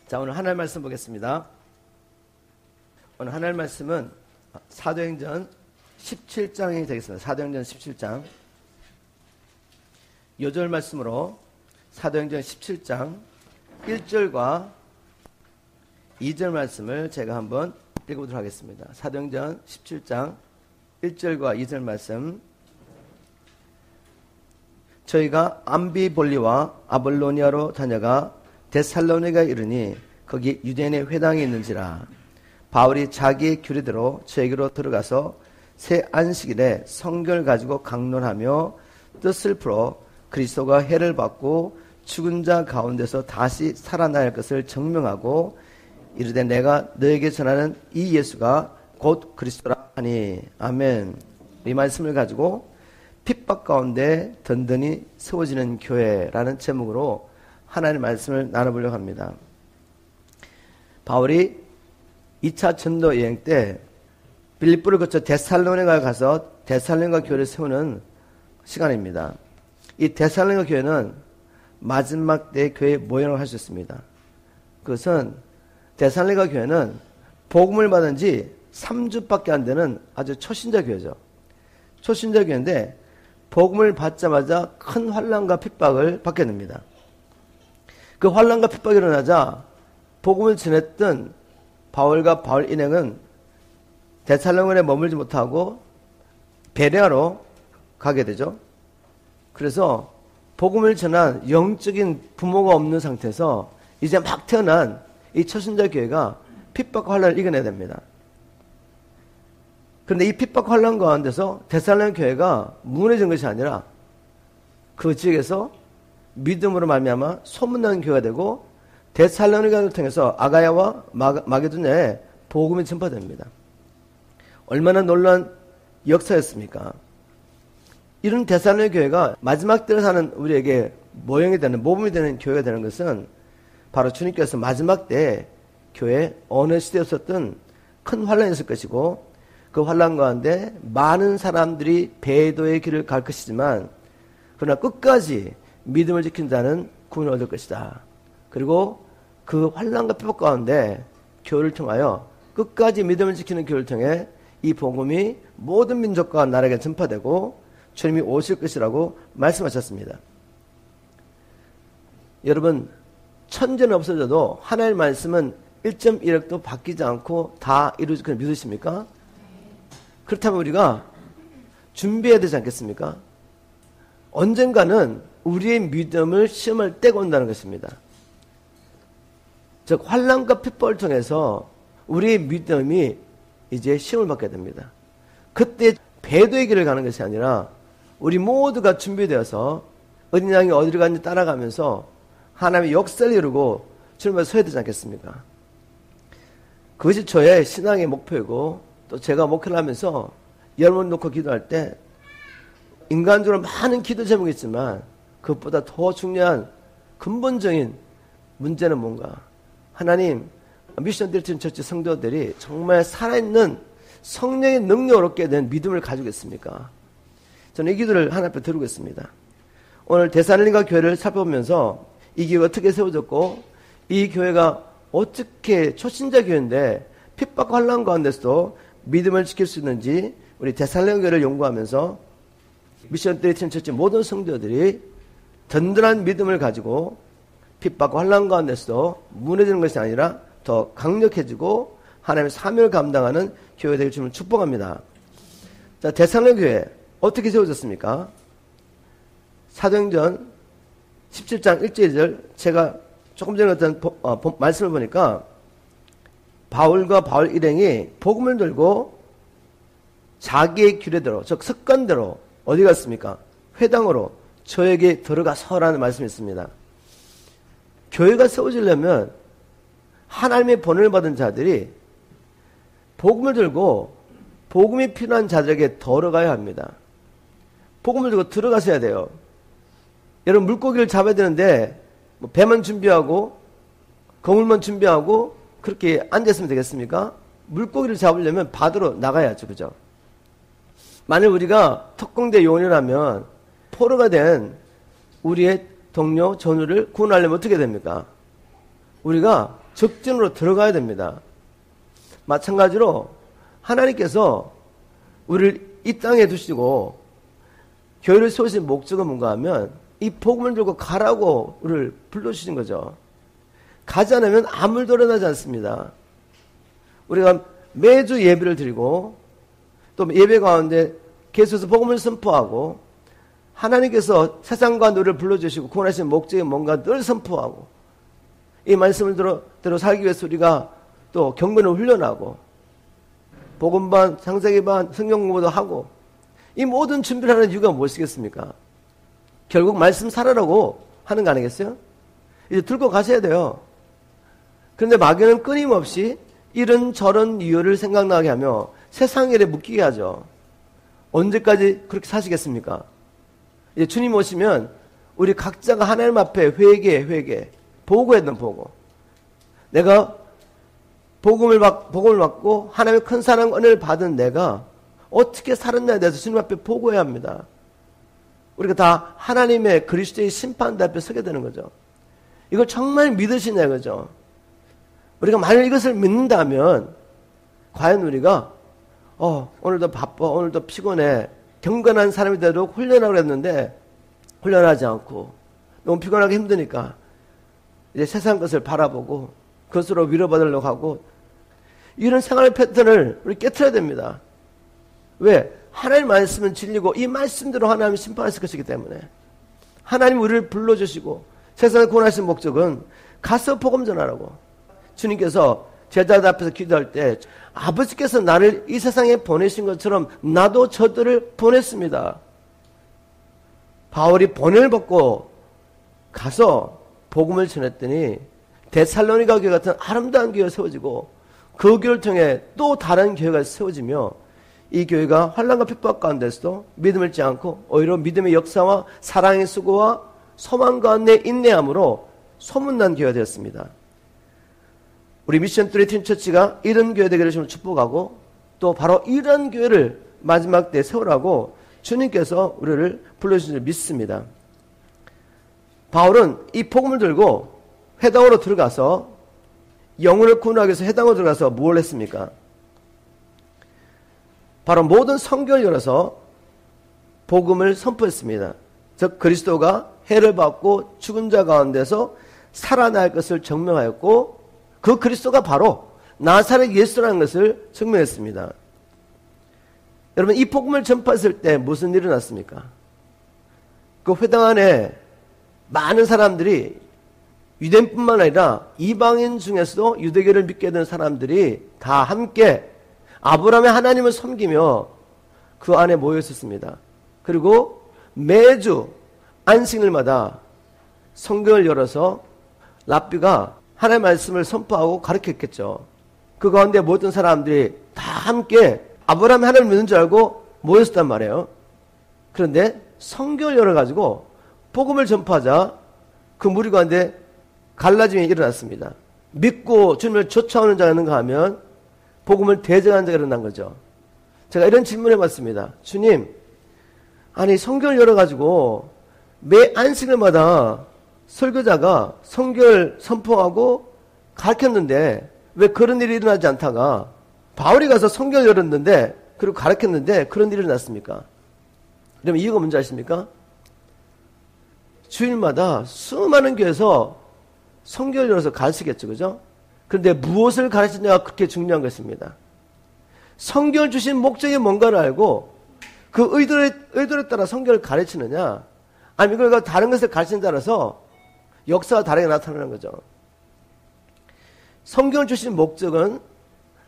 자, 오늘 하나님 말씀 보겠습니다. 오늘 하나님 말씀은 사도행전 17장이 되겠습니다. 사도행전 17장. 요절 말씀으로 사도행전 17장 1절과 2절 말씀을 제가 한번 읽어보도록 하겠습니다. 사도행전 17장 1절과 2절 말씀. 저희가 암비볼리와 아볼로니아로 다녀가 데살로니가에 이르니 거기 유대인의 회당이 있는지라. 바울이 자기의 규례대로 저에게로 들어가서 새 안식일에 성경을 가지고 강론하며 뜻을 풀어 그리스도가 해를 받고 죽은 자 가운데서 다시 살아날 것을 증명하고 이르되 내가 너에게 전하는 이 예수가 곧 그리스도라 하니. 아멘. 이 말씀을 가지고 핍박 가운데 든든히 세워지는 교회라는 제목으로 하나님의 말씀을 나눠보려고 합니다. 바울이 2차 전도 여행 때 빌립보를 거쳐 데살로니가에 가서 데살로니가 교회를 세우는 시간입니다. 이 데살로니가 교회는 마지막 때 교회의 모형을 할 수 있습니다. 그것은 데살로니가 교회는 복음을 받은 지 3주밖에 안 되는 아주 초신자 교회죠. 초신자 교회인데 복음을 받자마자 큰 환난과 핍박을 받게 됩니다. 그 환난과 핍박이 일어나자 복음을 전했던 바울과 바울 일행은 데살로니가에 머물지 못하고 베레아로 가게 되죠. 그래서 복음을 전한 영적인 부모가 없는 상태에서 이제 막 태어난 이 초신자 교회가 핍박과 환난을 이겨내야 됩니다. 그런데 이 핍박 환난 가운데서 데살로니가 교회가 무너진 것이 아니라 그 지역에서 믿음으로 말미암아 소문난 교회가 되고 데살로니가를 통해서 아가야와 마게도냐에 복음이 전파됩니다. 얼마나 놀라운 역사였습니까? 이런 데살로니가 교회가 마지막 때를 사는 우리에게 모형이 되는, 모범이 되는 교회가 되는 것은 바로 주님께서 마지막 때 교회 어느 시대에 있었던 큰 환란이 있을 것이고 그 환란 가운데 많은 사람들이 배도의 길을 갈 것이지만 그러나 끝까지 믿음을 지킨 자는 구원을 얻을 것이다. 그리고 그 환란과 핍박 가운데 교회를 통하여 끝까지 믿음을 지키는 교회를 통해 이 복음이 모든 민족과 나라에게 전파되고 주님이 오실 것이라고 말씀하셨습니다. 여러분, 천재는 없어져도 하나님의 말씀은 1.1억도 바뀌지 않고 다 이루어질 것을 믿으십니까? 그렇다면 우리가 준비해야 되지 않겠습니까? 언젠가는 우리의 믿음을 시험할 때가 온다는 것입니다. 즉 환난과 핍박을 통해서 우리의 믿음이 이제 시험을 받게 됩니다. 그때 배도의 길을 가는 것이 아니라 우리 모두가 준비되어서 어린 양이 어디를 가는지 따라가면서 하나님의 역사를 이루고 주님을 서야 되지 않겠습니까? 그것이 저의 신앙의 목표이고 또 제가 목회를 하면서 여러분 놓고 기도할 때 인간적으로 많은 기도 제목이 있지만 그것보다 더 중요한 근본적인 문제는 뭔가? 하나님, 미션 드리튼 처치 성도들이 정말 살아있는 성령의 능력을 얻게 된 믿음을 가지고 있습니까? 저는 이 기도를 하나님 앞에 드리고 있습니다. 오늘 데살로니가 교회를 살펴보면서 이 교회가 어떻게 세워졌고 이 교회가 어떻게 초신자 교회인데 핍박과 환난 가운데서도 믿음을 지킬 수 있는지 우리 데살로니가 교회를 연구하면서 미션 드리튼 처치 모든 성도들이 든든한 믿음을 가지고 핍박과 환난 가운데서도 무너지는 것이 아니라 더 강력해지고 하나님의 사명을 감당하는 교회 되길 주님을 축복합니다. 자, 데살로니가 교회 어떻게 세워졌습니까? 사도행전 17장 1절 2절 제가 조금 전에 어떤 말씀을 보니까 바울과 바울 일행이 복음을 들고 자기의 규례대로 즉 습관대로 어디 갔습니까? 회당으로 저에게 들어가서라는 말씀이 있습니다. 교회가 세워지려면 하나님의 번호를 받은 자들이 복음을 들고 복음이 필요한 자들에게 들어가야 합니다. 복음을 들고 들어가셔야 돼요. 여러분 물고기를 잡아야 되는데 배만 준비하고 거물만 준비하고 그렇게 앉았으면 되겠습니까? 물고기를 잡으려면 바다로 나가야죠. 그죠? 만일 우리가 특공대 요원이라면 포로가 된 우리의 동료 전우를 구원하려면 어떻게 됩니까? 우리가 적진으로 들어가야 됩니다. 마찬가지로 하나님께서 우리를 이 땅에 두시고 교회를 세우신 목적은 뭔가 하면 이 복음을 들고 가라고 우리를 불러주신 거죠. 가지 않으면 아무 일도 일어나지 않습니다. 우리가 매주 예배를 드리고 또 예배 가운데 계속해서 복음을 선포하고 하나님께서 세상과 너를 불러주시고 구원하신 목적이 뭔가 늘 선포하고 이 말씀을 대로 살기 위해서 우리가 또 경건을 훈련하고 복음반, 창세기반, 성경 공부도 하고 이 모든 준비를 하는 이유가 무엇이겠습니까? 결국 말씀 살아라고 하는 거 아니겠어요? 이제 들고 가셔야 돼요. 그런데 마귀는 끊임없이 이런저런 이유를 생각나게 하며 세상 일에 묶이게 하죠. 언제까지 그렇게 사시겠습니까? 이제 주님 오시면 우리 각자가 하나님 앞에 회개, 보고했던 보고. 내가 복음을 받고 하나님의 큰 사랑 은혜를 받은 내가 어떻게 살았냐에 대해서 주님 앞에 보고해야 합니다. 우리가 다 하나님의 그리스도의 심판대 앞에 서게 되는 거죠. 이걸 정말 믿으시냐 그죠? 우리가 만약 이것을 믿는다면 과연 우리가 오늘도 바빠, 오늘도 피곤해, 경건한 사람이 되도록 훈련하고 했는데 훈련하지 않고 너무 피곤하게 힘드니까 이제 세상 것을 바라보고 그것으로 위로받으려고 하고 이런 생활 패턴을 우리 깨트려야 됩니다. 왜? 하나님 말씀은 진리고 이 말씀대로 하나님이 심판하실 것이기 때문에 하나님 우리를 불러주시고 세상을 구원하신 목적은 가서 복음 전하라고. 주님께서 제자들 앞에서 기도할 때 아버지께서 나를 이 세상에 보내신 것처럼 나도 저들을 보냈습니다. 바울이 번외를 받고 가서 복음을 전했더니 데살로니가 교회 같은 아름다운 교회가 세워지고 그 교회를 통해 또 다른 교회가 세워지며 이 교회가 환난과 핍박 가운데서도 믿음을 잃지 않고 오히려 믿음의 역사와 사랑의 수고와 소망 가운데 인내함으로 소문난 교회가 되었습니다. 우리 미션 트리 팀처치가 이런 교회 되기를 좀 축복하고 또 바로 이런 교회를 마지막 때 세우라고 주님께서 우리를 불러주신 줄 믿습니다. 바울은 이 복음을 들고 회당으로 들어가서 영혼을 구원하기 위해서 회당으로 들어가서 뭘 했습니까? 바로 모든 성경을 열어서 복음을 선포했습니다. 즉 그리스도가 해를 받고 죽은 자 가운데서 살아날 것을 증명하였고 그 그리스도가 바로 나사렛 예수라는 것을 증명했습니다. 여러분 이 복음을 전파했을 때 무슨 일이 일어났습니까? 그 회당 안에 많은 사람들이 유대인뿐만 아니라 이방인 중에서도 유대교를 믿게 된 사람들이 다 함께 아브라함의 하나님을 섬기며 그 안에 모여 있었습니다. 그리고 매주 안식일마다 성경을 열어서 랍비가 하나님의 말씀을 선포하고 가르쳤겠죠. 그 가운데 모든 사람들이 다 함께 아브라함의 하나님을 믿는 줄 알고 모였단 말이에요. 그런데 성경을 열어가지고 복음을 전파하자 그 무리 가운데 갈라짐이 일어났습니다. 믿고 주님을 쫓아오는 자가 있는가 하면 복음을 대적하는 자가 일어난 거죠. 제가 이런 질문을 해봤습니다. 주님, 아니 성경을 열어가지고 매 안식일마다 설교자가 성경을 선포하고 가르쳤는데 왜 그런 일이 일어나지 않다가 바울이 가서 성경을 열었는데 그리고 가르쳤는데 그런 일이 일어났습니까? 그러면 이유가 뭔지 아십니까? 주일마다 수많은 교회에서 성경을 열어서 가르치겠죠. 그죠? 그런데 무엇을 가르치냐가 그렇게 중요한 것입니다. 성경을 주신 목적이 뭔가를 알고 그 의도에 따라 성경을 가르치느냐 아니면 이걸 다른 것을 가르치는 따라서 역사가 다르게 나타나는 거죠. 성경을 주신 목적은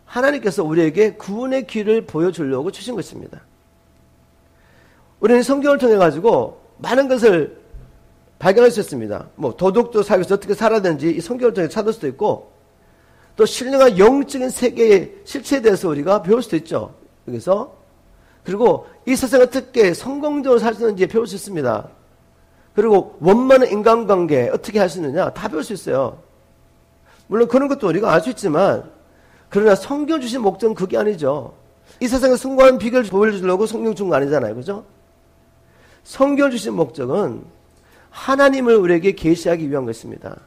하나님께서 우리에게 구원의 길을 보여주려고 주신 것입니다. 우리는 성경을 통해 가지고 많은 것을 발견할 수 있습니다. 도덕도 살면서 어떻게 살아야 되는지 이 성경을 통해 찾을 수도 있고 또 신령한 영적인 세계의 실체에 대해서 우리가 배울 수도 있죠. 여기서 그리고 이 세상 어떻게 성공적으로 살 수 있는지 배울 수 있습니다. 그리고 원만한 인간관계 어떻게 할 수 있느냐 다 배울 수 있어요. 물론 그런 것도 우리가 알 수 있지만 그러나 성경 주신 목적은 그게 아니죠. 이 세상에 승부하는 비결을 보여주려고 성경 준 거 아니잖아요. 그죠? 성경 주신 목적은 하나님을 우리에게 계시하기 위한 것입니다.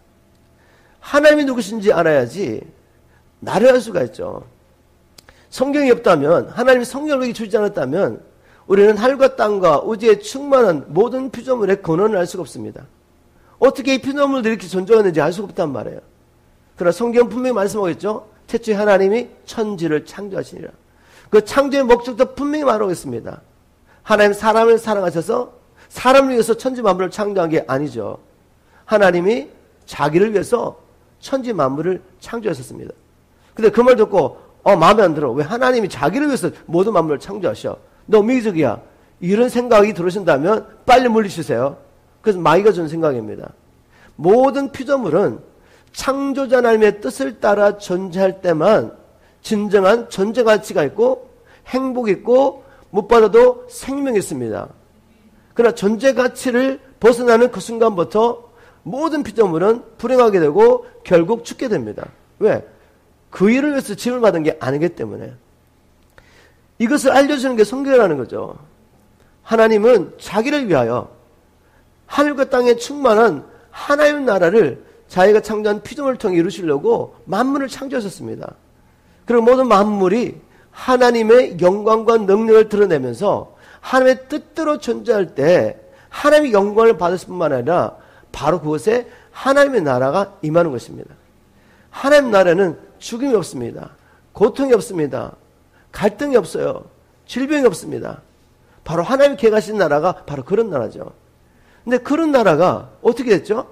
하나님이 누구신지 알아야지 나를 알 수가 있죠. 성경이 없다면, 하나님이 성경을 주지 않았다면 우리는 하늘과 땅과 우주에 충만한 모든 피조물의 근원을 알 수가 없습니다. 어떻게 이 피조물들이 이렇게 존재하는지 알 수가 없단 말이에요. 그러나 성경 분명히 말씀하고 있죠. 태초에 하나님이 천지를 창조하시니라. 그 창조의 목적도 분명히 말하고 있습니다. 하나님 사람을 사랑하셔서 사람을 위해서 천지 만물을 창조한 게 아니죠. 하나님이 자기를 위해서 천지 만물을 창조하셨습니다. 근데 그 말 듣고 마음에 안 들어. 왜 하나님이 자기를 위해서 모든 만물을 창조하셔? 너무 이기적이야. 이런 생각이 들으신다면 빨리 물리치세요. 그래서 마귀가 준 생각입니다. 모든 피조물은 창조자 하나님의 뜻을 따라 존재할 때만 진정한 존재 가치가 있고 행복이 있고 무엇보다도 생명이 있습니다. 그러나 존재 가치를 벗어나는 그 순간부터 모든 피조물은 불행하게 되고 결국 죽게 됩니다. 왜? 그 일을 위해서 지음을 받은 게 아니기 때문에. 이것을 알려주는 게 성경이라는 거죠. 하나님은 자기를 위하여 하늘과 땅에 충만한 하나님 나라를 자기가 창조한 피조물을 통해 이루시려고 만물을 창조하셨습니다. 그리고 모든 만물이 하나님의 영광과 능력을 드러내면서 하나님의 뜻대로 존재할 때 하나님의 영광을 받을 뿐만 아니라 바로 그곳에 하나님의 나라가 임하는 것입니다. 하나님 나라는 죽음이 없습니다. 고통이 없습니다. 갈등이 없어요. 질병이 없습니다. 바로 하나님이 계획하신 나라가 바로 그런 나라죠. 근데 그런 나라가 어떻게 됐죠?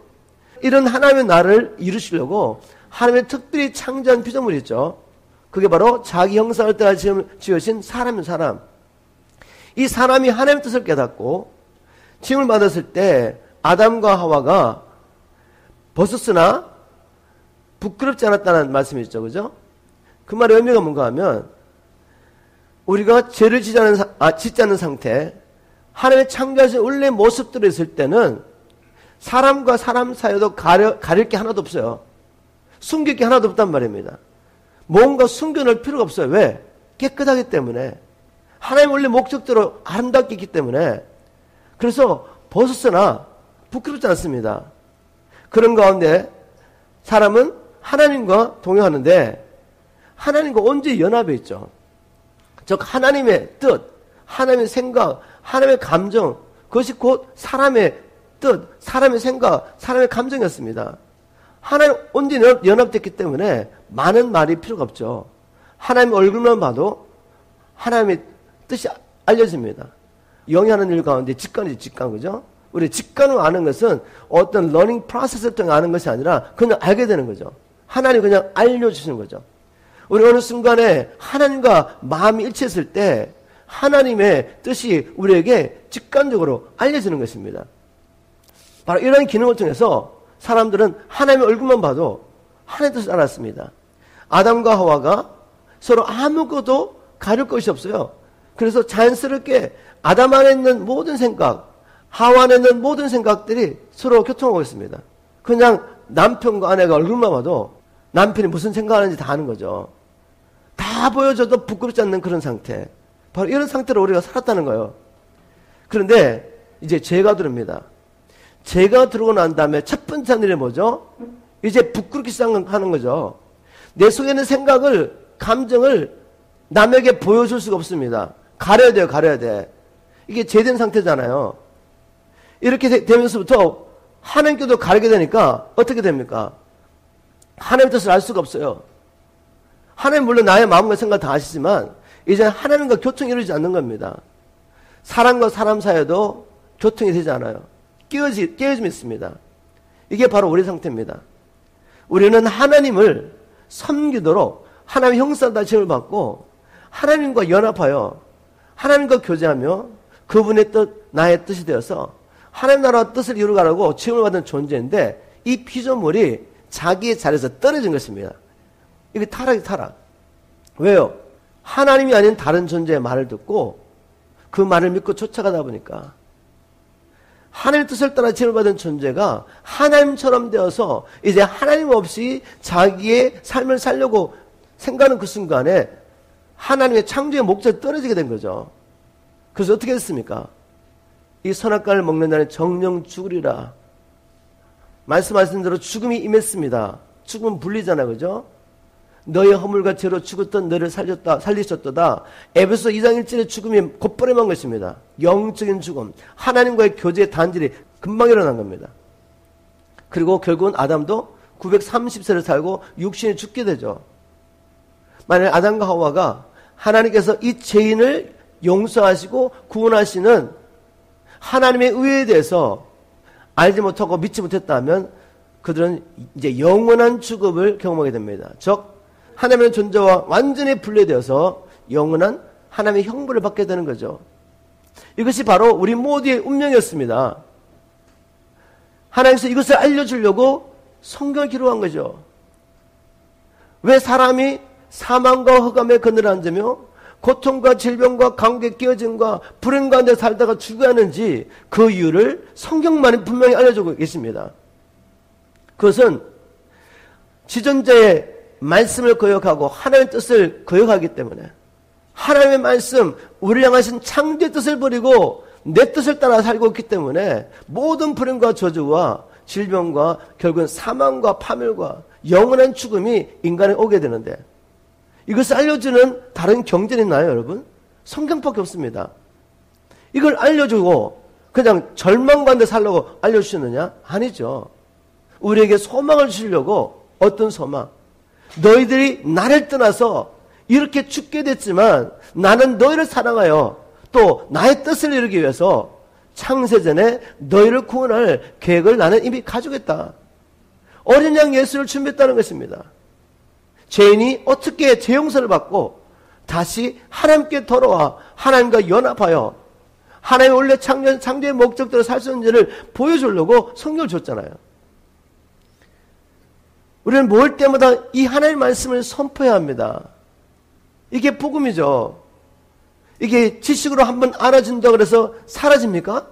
이런 하나님의 나라를 이루시려고 하나님의 특별히 창조한 피조물이 있죠. 그게 바로 자기 형상을 따라 지으신 사람인 사람. 이 사람이 하나님의 뜻을 깨닫고 지음을 받았을 때 아담과 하와가 벗었으나 부끄럽지 않았다는 말씀이 있죠. 그죠? 그 말의 의미가 뭔가 하면 우리가 죄를 짓지 않은 상태, 하나님의 창조하신 원래 모습대로 있을 때는 사람과 사람 사이에도 가릴 게 하나도 없어요. 숨길 게 하나도 없단 말입니다. 뭔가 숨겨놓을 필요가 없어요. 왜? 깨끗하기 때문에. 하나님 원래 목적대로 아름답게 있기 때문에. 그래서 벗었으나 부끄럽지 않습니다. 그런 가운데 사람은 하나님과 동행하는데 하나님과 언제 연합해 있죠. 즉 하나님의 뜻, 하나님의 생각, 하나님의 감정, 그것이 곧 사람의 뜻, 사람의 생각, 사람의 감정이었습니다. 하나님 언제 연합됐기 때문에 많은 말이 필요가 없죠. 하나님의 얼굴만 봐도 하나님의 뜻이 알려집니다. 영위하는 일 가운데 직관이지, 직관, 그죠? 우리 직관을 아는 것은 어떤 러닝 프로세스를 통해 아는 것이 아니라 그냥 알게 되는 거죠. 하나님 그냥 알려주시는 거죠. 우리 어느 순간에 하나님과 마음이 일치했을 때 하나님의 뜻이 우리에게 직관적으로 알려지는 것입니다. 바로 이런 기능을 통해서 사람들은 하나님의 얼굴만 봐도 하나님의 뜻을 알았습니다. 아담과 하와가 서로 아무것도 가릴 것이 없어요. 그래서 자연스럽게 아담 안에 있는 모든 생각, 하와 안에 있는 모든 생각들이 서로 교통하고 있습니다. 그냥 남편과 아내가 얼굴만 봐도 남편이 무슨 생각하는지 다 아는 거죠. 다 보여줘도 부끄럽지 않는 그런 상태. 바로 이런 상태로 우리가 살았다는 거예요. 그런데 이제 죄가 들어옵니다. 죄가 들어오고 난 다음에 첫 번째 하는 일이 뭐죠? 이제 부끄럽기 시작하는 거죠. 내 속에 있는 생각을, 감정을 남에게 보여줄 수가 없습니다. 가려야 돼요, 가려야 돼. 이게 죄된 상태잖아요. 이렇게 되면서부터 하나님께도 가리게 되니까 어떻게 됩니까? 하나님의 뜻을 알 수가 없어요. 하나님 물론 나의 마음과 생각을 다 아시지만 이제 하나님과 교통이 이루어지지 않는 겁니다. 사람과 사람 사이에도 교통이 되지 않아요. 깨어짐이 있습니다. 이게 바로 우리 상태입니다. 우리는 하나님을 섬기도록 하나님의 형상과 지음을 받고 하나님과 연합하여 하나님과 교제하며 그분의 뜻, 나의 뜻이 되어서 하나님 나라와 뜻을 이루가라고 지음을 받은 존재인데 이 피조물이 자기의 자리에서 떨어진 것입니다. 이게 타락이 타락. 왜요? 하나님이 아닌 다른 존재의 말을 듣고 그 말을 믿고 쫓아가다 보니까 하나님의 뜻을 따라 지음을 받은 존재가 하나님처럼 되어서 이제 하나님 없이 자기의 삶을 살려고 생각하는 그 순간에 하나님의 창조의 목적이 떨어지게 된 거죠. 그래서 어떻게 됐습니까? 이 선악과를 먹는 자는 정령 죽으리라. 말씀하신 대로 죽음이 임했습니다. 죽으면 분리잖아요. 그죠? 너의 허물과 죄로 죽었던 너를 살리셨도다. 에베소 2장 1절의 죽음이 곧바람한 것입니다. 영적인 죽음. 하나님과의 교제의 단절이 금방 일어난 겁니다. 그리고 결국은 아담도 930세를 살고 육신이 죽게 되죠. 만약 아담과 하와가 하나님께서 이 죄인을 용서하시고 구원하시는 하나님의 의에 대해서 알지 못하고 믿지 못했다면 그들은 이제 영원한 죽음을 경험하게 됩니다. 즉 하나님의 존재와 완전히 분리되어서 영원한 하나님의 형벌을 받게 되는 거죠. 이것이 바로 우리 모두의 운명이었습니다. 하나님께서 이것을 알려주려고 성경을 기록한 거죠. 왜 사람이 사망과 흑암의 그늘에 앉으며 고통과 질병과 관계 깨어짐과 불행 가운데 살다가 죽어야 하는지 그 이유를 성경만이 분명히 알려주고 계십니다. 그것은 지존자의 말씀을 거역하고 하나님의 뜻을 거역하기 때문에 하나님의 말씀, 우리를 향하신 창조의 뜻을 버리고 내 뜻을 따라 살고 있기 때문에 모든 불행과 저주와 질병과 결국은 사망과 파멸과 영원한 죽음이 인간에 오게 되는데 이것을 알려주는 다른 경전이 있나요, 여러분? 성경밖에 없습니다. 이걸 알려주고 그냥 절망 가운데 살려고 알려주시느냐? 아니죠. 우리에게 소망을 주시려고. 어떤 소망? 너희들이 나를 떠나서 이렇게 죽게 됐지만 나는 너희를 사랑하여 또 나의 뜻을 이루기 위해서 창세전에 너희를 구원할 계획을 나는 이미 가지고 있다. 어린 양 예수를 준비했다는 것입니다. 죄인이 어떻게 죄 용서를 받고 다시 하나님께 돌아와 하나님과 연합하여 하나님의 원래 창조의 목적대로 살 수 있는지를 보여주려고 성경을 줬잖아요. 우리는 모일 때마다 이 하나님의 말씀을 선포해야 합니다. 이게 복음이죠. 이게 지식으로 한번 알아준다고 해서 사라집니까?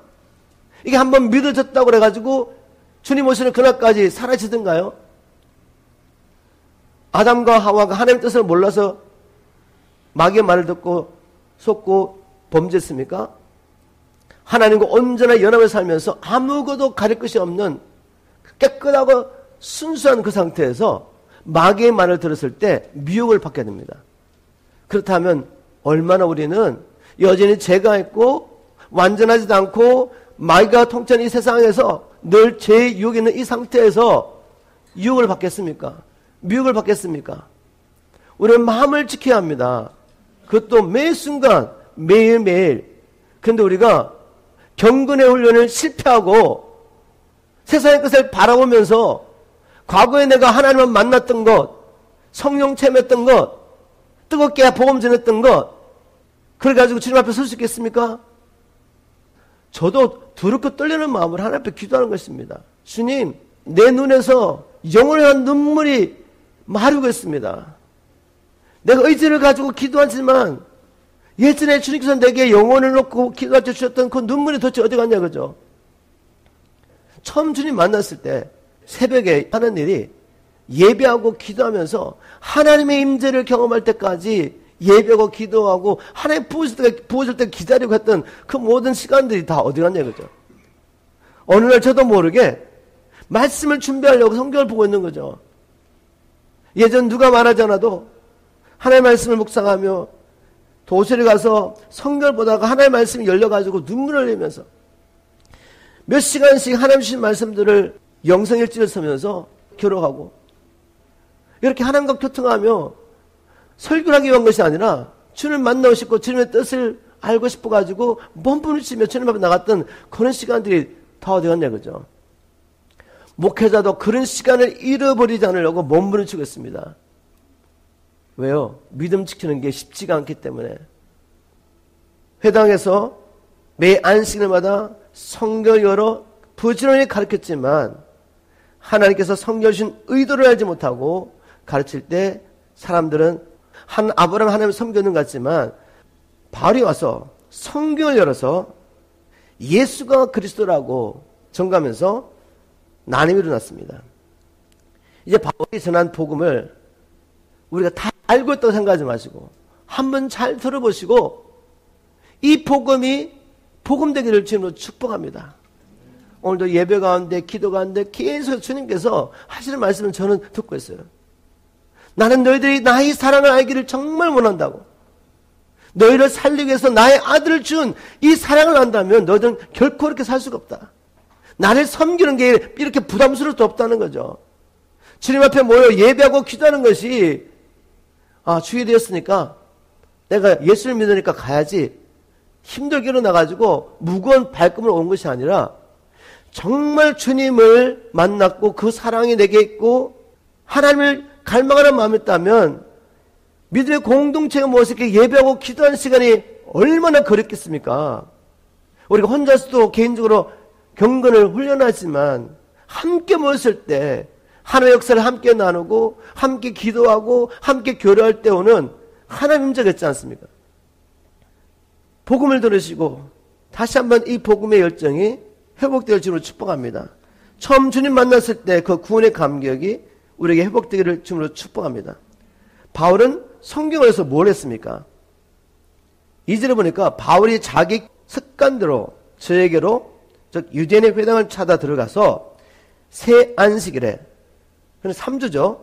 이게 한번 믿어졌다고 그래가지고 주님 오시는 그날까지 사라지던가요? 아담과 하와가 하나님의 뜻을 몰라서 마귀의 말을 듣고 속고 범죄했습니까? 하나님과 온전한 연합을 살면서 아무것도 가릴 것이 없는 깨끗하고 순수한 그 상태에서 마귀의 말을 들었을 때 미혹을 받게 됩니다. 그렇다면 얼마나 우리는 여전히 죄가 있고 완전하지도 않고 마귀가 통치하는 이 세상에서 늘 죄의 유혹이 있는 이 상태에서 유혹을 받겠습니까? 미혹을 받겠습니까? 우리는 마음을 지켜야 합니다. 그것도 매 순간 매일매일. 그런데 우리가 경건의 훈련을 실패하고 세상의 것을 바라보면서 과거에 내가 하나님을 만났던 것, 성령 체험했던 것, 뜨겁게 복음 전했던 것, 그래가지고 주님 앞에 설 수 있겠습니까? 저도 두렵고 떨리는 마음으로 하나님 앞에 기도하는 것입니다. 주님, 내 눈에서 영원한 눈물이 마르고 있습니다. 내가 의지를 가지고 기도하지만 예전에 주님께서 내게 영혼을 놓고 기도할 때 주셨던 그 눈물이 도대체 어디 갔냐, 그죠? 처음 주님 만났을 때 새벽에 하는 일이 예배하고 기도하면서 하나님의 임재를 경험할 때까지 예배하고 기도하고 하나님 부어질 때 기다리고 했던 그 모든 시간들이 다 어디 갔냐, 그죠? 어느 날 저도 모르게 말씀을 준비하려고 성경을 보고 있는 거죠. 예전 누가 말하지 않아도 하나님의 말씀을 묵상하며 도시를 가서 성경을 보다가 하나님의 말씀이 열려가지고 눈물을 흘리면서 몇 시간씩 하나님 주신 말씀들을 영성일지를 쓰면서 기록하고 이렇게 하나님과 교통하며 설교를 하기 위한 것이 아니라 주님을 만나고 싶고 주님의 뜻을 알고 싶어가지고 몸부림치며 주님 앞에 나갔던 그런 시간들이 다 어디 갔냐, 그죠? 목회자도 그런 시간을 잃어버리지 않으려고 몸부림치고 있습니다. 왜요? 믿음 지키는 게 쉽지가 않기 때문에. 회당에서 매 안식일마다 성경을 열어 부지런히 가르쳤지만 하나님께서 성경을 주신 의도를 알지 못하고 가르칠 때 사람들은 한 아브라함 하나님을 섬기는 것 같지만 바울이 와서 성경을 열어서 예수가 그리스도라고 전가하면서 나눔이 일어났습니다. 이제 바울이 전한 복음을 우리가 다 알고 있다고 생각하지 마시고 한번 잘 들어보시고 이 복음이 복음되기를 주님으로 축복합니다. 오늘도 예배 가운데 기도 가운데 계속 주님께서 하시는 말씀을 저는 듣고 있어요. 나는 너희들이 나의 사랑을 알기를 정말 원한다고. 너희를 살리기 위해서 나의 아들을 준 이 사랑을 안다면 너희들은 결코 그렇게 살 수가 없다. 나를 섬기는 게 이렇게 부담스러울 수 없다는 거죠. 주님 앞에 모여 예배하고 기도하는 것이 주일이 되었으니까 내가 예수를 믿으니까 가야지 힘들게 일어나가지고 무거운 발걸음으로 온 것이 아니라 정말 주님을 만났고 그 사랑이 내게 있고 하나님을 갈망하는 마음이 있다면 믿음의 공동체가 모여서 이렇게 예배하고 기도하는 시간이 얼마나 그립겠습니까? 우리가 혼자서도 개인적으로 경건을 훈련하지만 함께 모였을 때 하나님의 역사를 함께 나누고 함께 기도하고 함께 교류할 때 오는 하나님 임재가 있지 않습니까? 복음을 들으시고 다시 한번 이 복음의 열정이 회복될 주로 축복합니다. 처음 주님 만났을 때 그 구원의 감격이 우리에게 회복되기를 주로 축복합니다. 바울은 성경에서 뭘 했습니까? 2절에 보니까 바울이 자기 습관대로 저에게로 즉 유대인의 회당을 찾아 들어가서 새 안식일에 3주죠.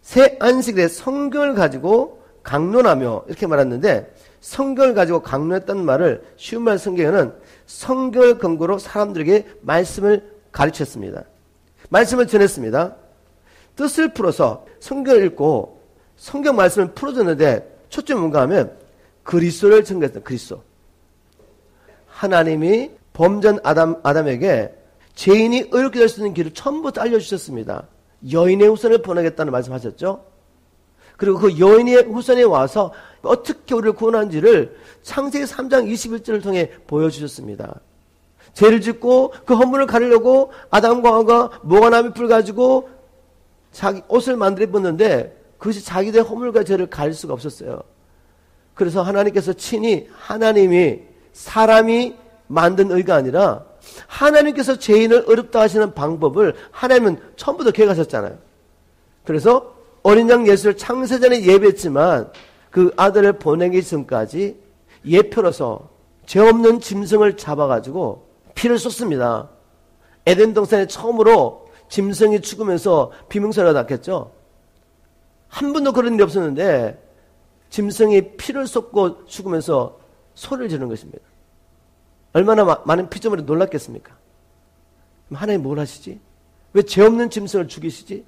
새 안식일에 성경을 가지고 강론하며 이렇게 말했는데 성경을 가지고 강론했다는 말을 쉬운 말 성경에는 성경을 근거로 사람들에게 말씀을 가르쳤습니다. 말씀을 전했습니다. 뜻을 풀어서 성경을 읽고 성경 말씀을 풀어줬는데 초점이 뭔가 하면 그리스도를 전개했던 그리스도. 하나님이 범전 아담에게 죄인이 의롭게 될 수 있는 길을 처음부터 알려주셨습니다. 여인의 후손을 보내겠다는 말씀하셨죠. 그리고 그 여인의 후손에 와서 어떻게 우리를 구원한지를 창세기 3장 21절을 통해 보여주셨습니다. 죄를 짓고 그 허물을 가리려고 아담과 하와가 모가나무 잎을 가지고 자기 옷을 만들어 입었는데 그것이 자기들의 허물과 죄를 가릴 수가 없었어요. 그래서 하나님께서 친히 하나님이 사람이 만든 의가 아니라 하나님께서 죄인을 의롭다 하시는 방법을 하나님은 처음부터 계획하셨잖아요. 그래서 어린 양 예수를 창세전에 예배했지만 그 아들을 보내기 전까지 예표로서 죄 없는 짐승을 잡아가지고 피를 쏟습니다. 에덴 동산에 처음으로 짐승이 죽으면서 비명소리가 났겠죠. 한 번도 그런 일이 없었는데 짐승이 피를 쏟고 죽으면서 소리를 지르는 것입니다. 얼마나 많은 피조물이 놀랐겠습니까? 그럼 하나님 뭘 하시지? 왜 죄 없는 짐승을 죽이시지?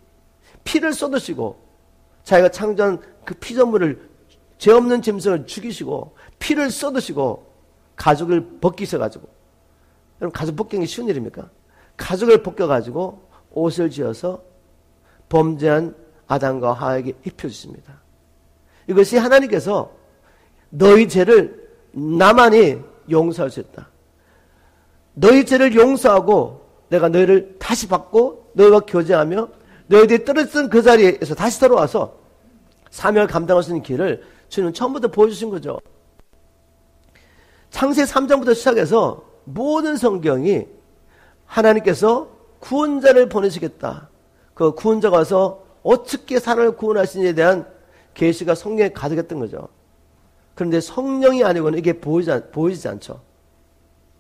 피를 쏟으시고 자기가 창조한 그 피조물을 죄 없는 짐승을 죽이시고 피를 쏟으시고 가죽을 벗기셔가지고 여러분 가죽 벗기는 게 쉬운 일입니까? 가죽을 벗겨가지고 옷을 지어서 범죄한 아담과 하와에게 입혀주십니다. 이것이 하나님께서 너희 죄를 나만이 용서할 수 있다. 너희 죄를 용서하고 내가 너희를 다시 받고 너희와 교제하며 너희들이 떨어졌던 그 자리에서 다시 돌아와서 사명을 감당할 수 있는 길을 주님은 처음부터 보여주신 거죠. 창세기 3장부터 시작해서 모든 성경이 하나님께서 구원자를 보내시겠다. 그 구원자가 와서 어떻게 사람을 구원하시는지에 대한 계시가 성경에 가득했던 거죠. 그런데 성령이 아니고는 이게 보이지 않죠.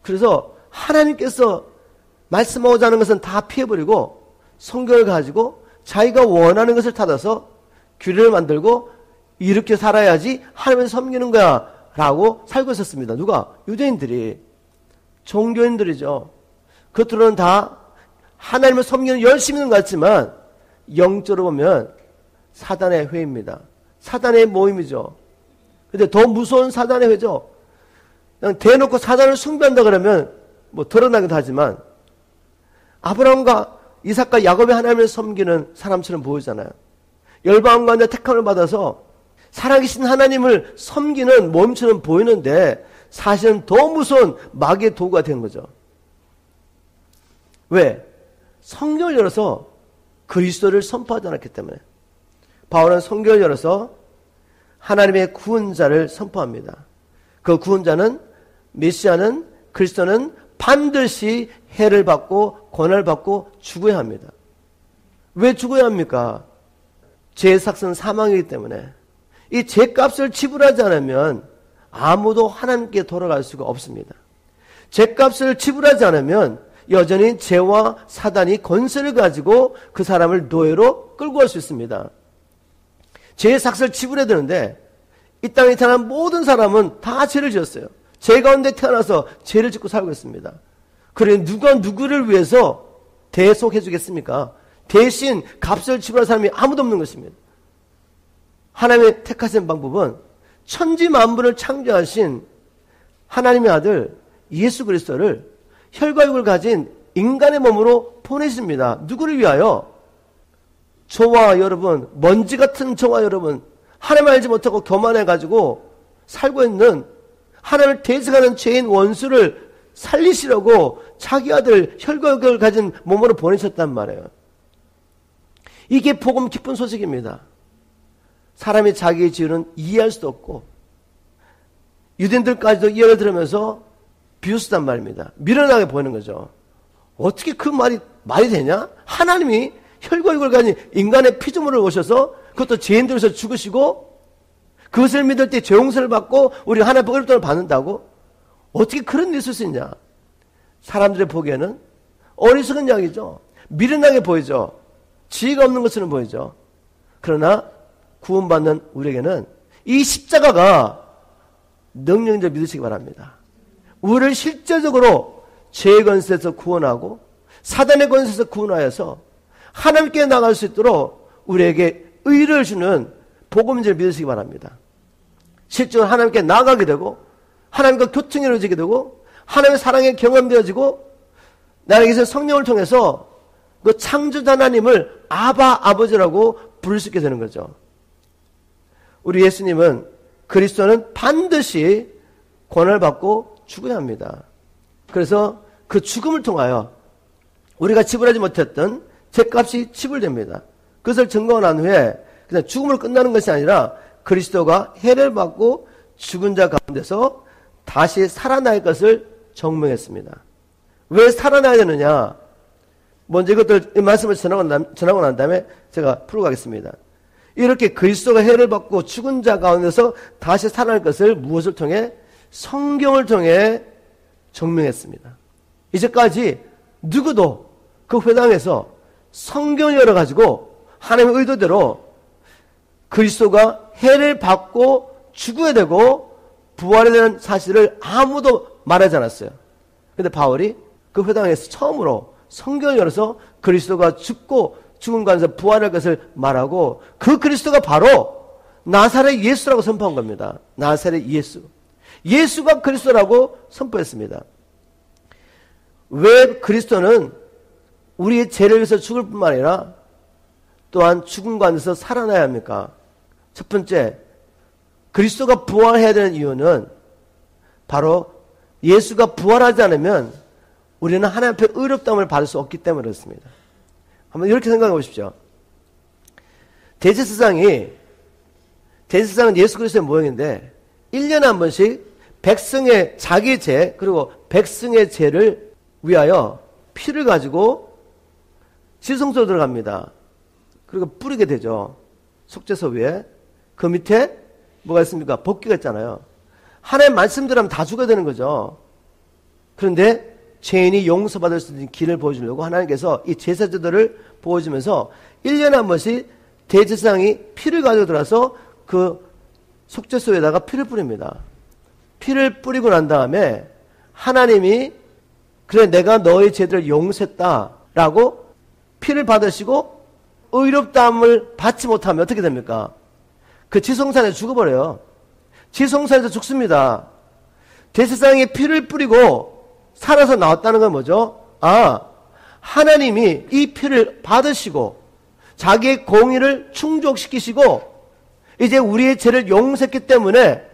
그래서 하나님께서 말씀하고자 하는 것은 다 피해버리고 성경을 가지고 자기가 원하는 것을 찾아서 규례를 만들고 이렇게 살아야지 하나님을 섬기는 거야 라고 살고 있었습니다. 누가? 유대인들이. 종교인들이죠. 겉으로는 다 하나님을 섬기는 열심히 있는 것 같지만 영적으로 보면 사단의 회입니다. 사단의 모임이죠. 근데 더 무서운 사단의 회죠. 그냥 대놓고 사단을 숭배한다 그러면 뭐 드러나기도 하지만 아브라함과 이삭과 야곱이 하나님을 섬기는 사람처럼 보이잖아요. 열방 가운데 택함을 받아서 살아계신 하나님을 섬기는 모임처럼 보이는데 사실은 더 무서운 마귀의 도구가 된 거죠. 왜? 성경을 열어서 그리스도를 선포하지 않았기 때문에. 바울은 성경을 열어서 하나님의 구원자를 선포합니다. 그 구원자는 메시아는 그리스도는 반드시 해를 받고 고난을 받고 죽어야 합니다. 왜 죽어야 합니까? 죄의 삭은 사망이기 때문에. 이 죄값을 지불하지 않으면 아무도 하나님께 돌아갈 수가 없습니다. 죄값을 지불하지 않으면 여전히 죄와 사단이 권세를 가지고 그 사람을 노예로 끌고 갈 수 있습니다. 죄의 삭스를 지불해야 되는데 이 땅에 태어난 모든 사람은 다 죄를 지었어요. 죄 가운데 태어나서 죄를 짓고 살고 있습니다. 그래 누가 누구를 위해서 대속해 주겠습니까? 대신 값을 지불할 사람이 아무도 없는 것입니다. 하나님의 택하신 방법은 천지 만물을 창조하신 하나님의 아들 예수 그리스도를 혈과 육을 가진 인간의 몸으로 보내십니다. 누구를 위하여? 저와 여러분, 먼지 같은 저와 여러분, 하나님 알지 못하고 교만해가지고 살고 있는 하나님을 대적하는 죄인 원수를 살리시려고 자기 아들 혈과 육을 가진 몸으로 보내셨단 말이에요. 이게 복음 기쁜 소식입니다. 사람이 자기의 지혜는 이해할 수도 없고 유대인들까지도 이해를 들으면서 비웃었단 말입니다. 미련하게 보이는 거죠. 어떻게 그 말이 되냐? 하나님이 혈과 육을 가진 인간의 피조물을 오셔서 그것도 죄인들에서 죽으시고 그것을 믿을 때 죄 용서를 받고 우리 하나님의 의롭다를 받는다고? 어떻게 그런 일이 있을 수 있냐? 사람들의 보기에는 어리석은 이야기죠. 미련하게 보이죠. 지혜가 없는 것처럼 보이죠. 그러나 구원받는 우리에게는 이 십자가가 능력인 줄 믿으시기 바랍니다. 우리를 실제적으로 죄의 권세에서 구원하고 사단의 권세에서 구원하여서 하나님께 나갈 수 있도록 우리에게 의를 주는 복음인 줄 믿으시기 바랍니다. 실제로 하나님께 나가게 되고 하나님과 교통이 이루어지게 되고 하나님의 사랑에 경험되어지고 나에게서 성령을 통해서 그 창조자 하나님을 아버지라고 부를 수 있게 되는 거죠. 우리 예수님은 그리스도는 반드시 고난을 받고 죽어야 합니다. 그래서 그 죽음을 통하여 우리가 지불하지 못했던 죄값이 지불됩니다. 그것을 증거하고 난 후에 그냥 죽음으로 끝나는 것이 아니라 그리스도가 해를 받고 죽은 자 가운데서 다시 살아날 것을 증명했습니다. 왜 살아나야 되느냐? 먼저 이것들 이 말씀을 전하고 난 다음에 제가 풀고 가겠습니다. 이렇게 그리스도가 해를 받고 죽은 자 가운데서 다시 살아날 것을 무엇을 통해? 성경을 통해 증명했습니다. 이제까지 누구도 그 회당에서 성경을 열어가지고 하나님의 의도대로 그리스도가 해를 받고 죽어야 되고 부활해야 되는 사실을 아무도 말하지 않았어요. 그런데 바울이 그 회당에서 처음으로 성경을 열어서 그리스도가 죽고 죽은 가운데서 부활할 것을 말하고 그 그리스도가 바로 나사렛 예수라고 선포한 겁니다. 나사렛 예수. 예수가 그리스도라고 선포했습니다. 왜 그리스도는 우리의 죄를 위해서 죽을 뿐만 아니라 또한 죽은 가운데서 살아나야 합니까? 첫 번째, 그리스도가 부활해야 되는 이유는 바로 예수가 부활하지 않으면 우리는 하나님 앞에 의롭다함을 받을 수 없기 때문에 그렇습니다. 한번 이렇게 생각해 보십시오. 대제사장은 예수 그리스도의 모형인데 1년에 한 번씩 백성의 자기 죄 그리고 백성의 죄를 위하여 피를 가지고 지성소로 들어갑니다. 그리고 뿌리게 되죠. 속죄소 위에. 그 밑에 뭐가 있습니까? 법궤가 있잖아요. 하나님의 말씀대로 하면 다 죽어야 되는 거죠. 그런데 죄인이 용서받을 수 있는 길을 보여주려고 하나님께서 이 제사제도를 보여주면서 1년에 한 번씩 대제사장이 피를 가지고 들어와서 그 속죄소에다가 피를 뿌립니다. 피를 뿌리고 난 다음에 하나님이 그래 내가 너의 죄들을 용서했다라고 피를 받으시고 의롭다함을 받지 못하면 어떻게 됩니까? 그 지성산에 죽어버려요. 지성산에서 죽습니다. 대제사장이 피를 뿌리고 살아서 나왔다는 건 뭐죠? 하나님이 이 피를 받으시고 자기의 공의를 충족시키시고 이제 우리의 죄를 용서했기 때문에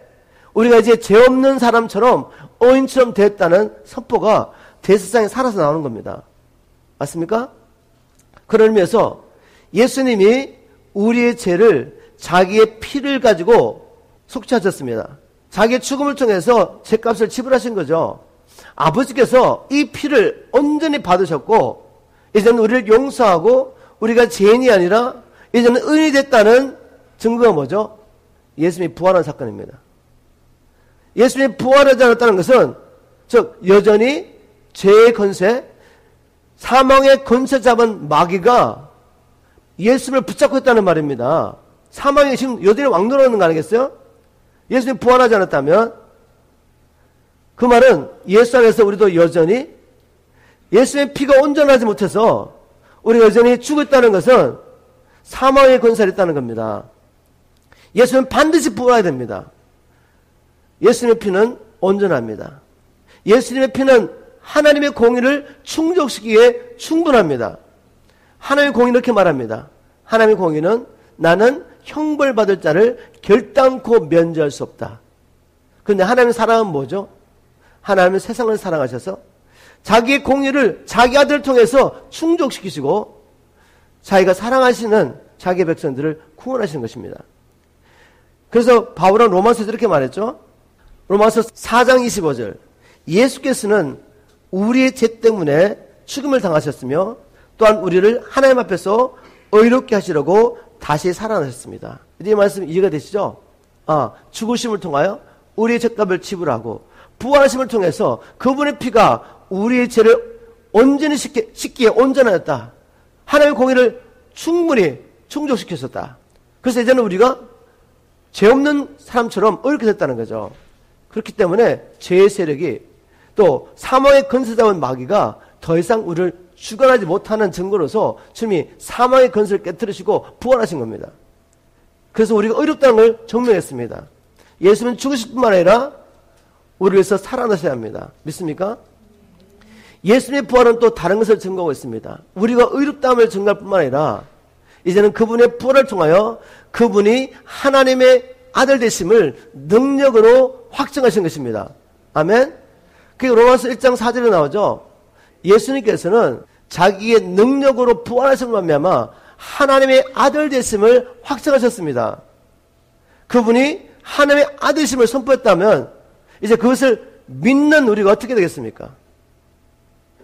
우리가 이제 죄 없는 사람처럼 어인처럼 됐다는 선포가 대제사장이 살아서 나오는 겁니다. 맞습니까? 그런 의미에서 예수님이 우리의 죄를 자기의 피를 가지고 속죄하셨습니다. 자기의 죽음을 통해서 죄값을 지불하신 거죠. 아버지께서 이 피를 온전히 받으셨고 이제는 우리를 용서하고 우리가 죄인이 아니라 이제는 의인이 됐다는 증거가 뭐죠? 예수님이 부활한 사건입니다. 예수님이 부활하지 않았다는 것은 즉 여전히 죄의 권세, 사망의 권세 잡은 마귀가 예수님을 붙잡고 있다는 말입니다. 사망이 지금 여전히 왕노릇하는 거 아니겠어요? 예수님이 부활하지 않았다면 그 말은 예수 안에서 우리도 여전히 예수님의 피가 온전하지 못해서 우리가 여전히 죽어 있다는 것은 사망의 권세가 있다는 겁니다. 예수님은 반드시 부활해야 됩니다. 예수님의 피는 온전합니다. 예수님의 피는 하나님의 공의를 충족시키기에 충분합니다. 하나님의 공의는 이렇게 말합니다. 하나님의 공의는 나는 형벌받을 자를 결단코 면제할 수 없다. 그런데 하나님의 사랑은 뭐죠? 하나님은 세상을 사랑하셔서 자기의 공의를 자기 아들을 통해서 충족시키시고 자기가 사랑하시는 자기의 백성들을 구원하시는 것입니다. 그래서 바울은 로마서에서 이렇게 말했죠. 로마서 4장 25절 예수께서는 우리의 죄 때문에 죽음을 당하셨으며 또한 우리를 하나님 앞에서 의롭게 하시려고 다시 살아나셨습니다. 이 말씀 이해가 되시죠? 죽으심을 통하여 우리의 죄값을 지불하고 부활하심을 통해서 그분의 피가 우리의 죄를 온전히 씻기에 온전하였다. 하나님의 공의를 충분히 충족시켰었다. 그래서 이제는 우리가 죄 없는 사람처럼 의롭게 됐다는 거죠. 그렇기 때문에 죄의 세력이 또 사망의 권세 잡은 마귀가 더 이상 우리를 주관하지 못하는 증거로서 주님이 사망의 권세를 깨뜨리시고 부활하신 겁니다. 그래서 우리가 의롭다는 걸 증명했습니다. 예수는 죽으실 뿐만 아니라 우리를 위해서 살아나셔야 합니다. 믿습니까? 예수님의 부활은 또 다른 것을 증거하고 있습니다. 우리가 의롭다함을 증거할 뿐만 아니라 이제는 그분의 부활을 통하여 그분이 하나님의 아들 되심을 능력으로 확증하신 것입니다. 아멘? 그게 로마서 1장 4절에 나오죠. 예수님께서는 자기의 능력으로 부활하신 말미암아 하나님의 아들 되심을 확증하셨습니다. 그분이 하나님의 아들심을 선포했다면 이제 그것을 믿는 우리가 어떻게 되겠습니까?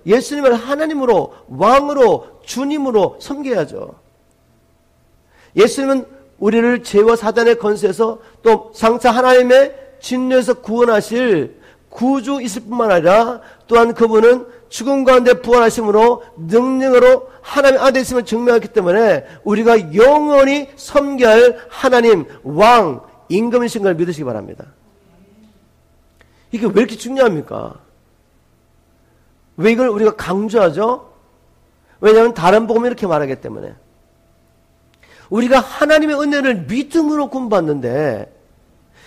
예수님을 하나님으로 왕으로 주님으로 섬겨야죠. 예수님은 우리를 죄와 사단의 권세에서 또 장차 하나님의 진노에서 구원하실 구주이실 뿐만 아니라 또한 그분은 죽음 가운데 부활하심으로 능력으로 하나님의 아들이심을 증명했기 때문에 우리가 영원히 섬겨야 할 하나님 왕 임금이신 걸 믿으시기 바랍니다. 이게 왜 이렇게 중요합니까? 왜 이걸 우리가 강조하죠? 왜냐하면 다른 복음이 이렇게 말하기 때문에 우리가 하나님의 은혜를 믿음으로 구원받는데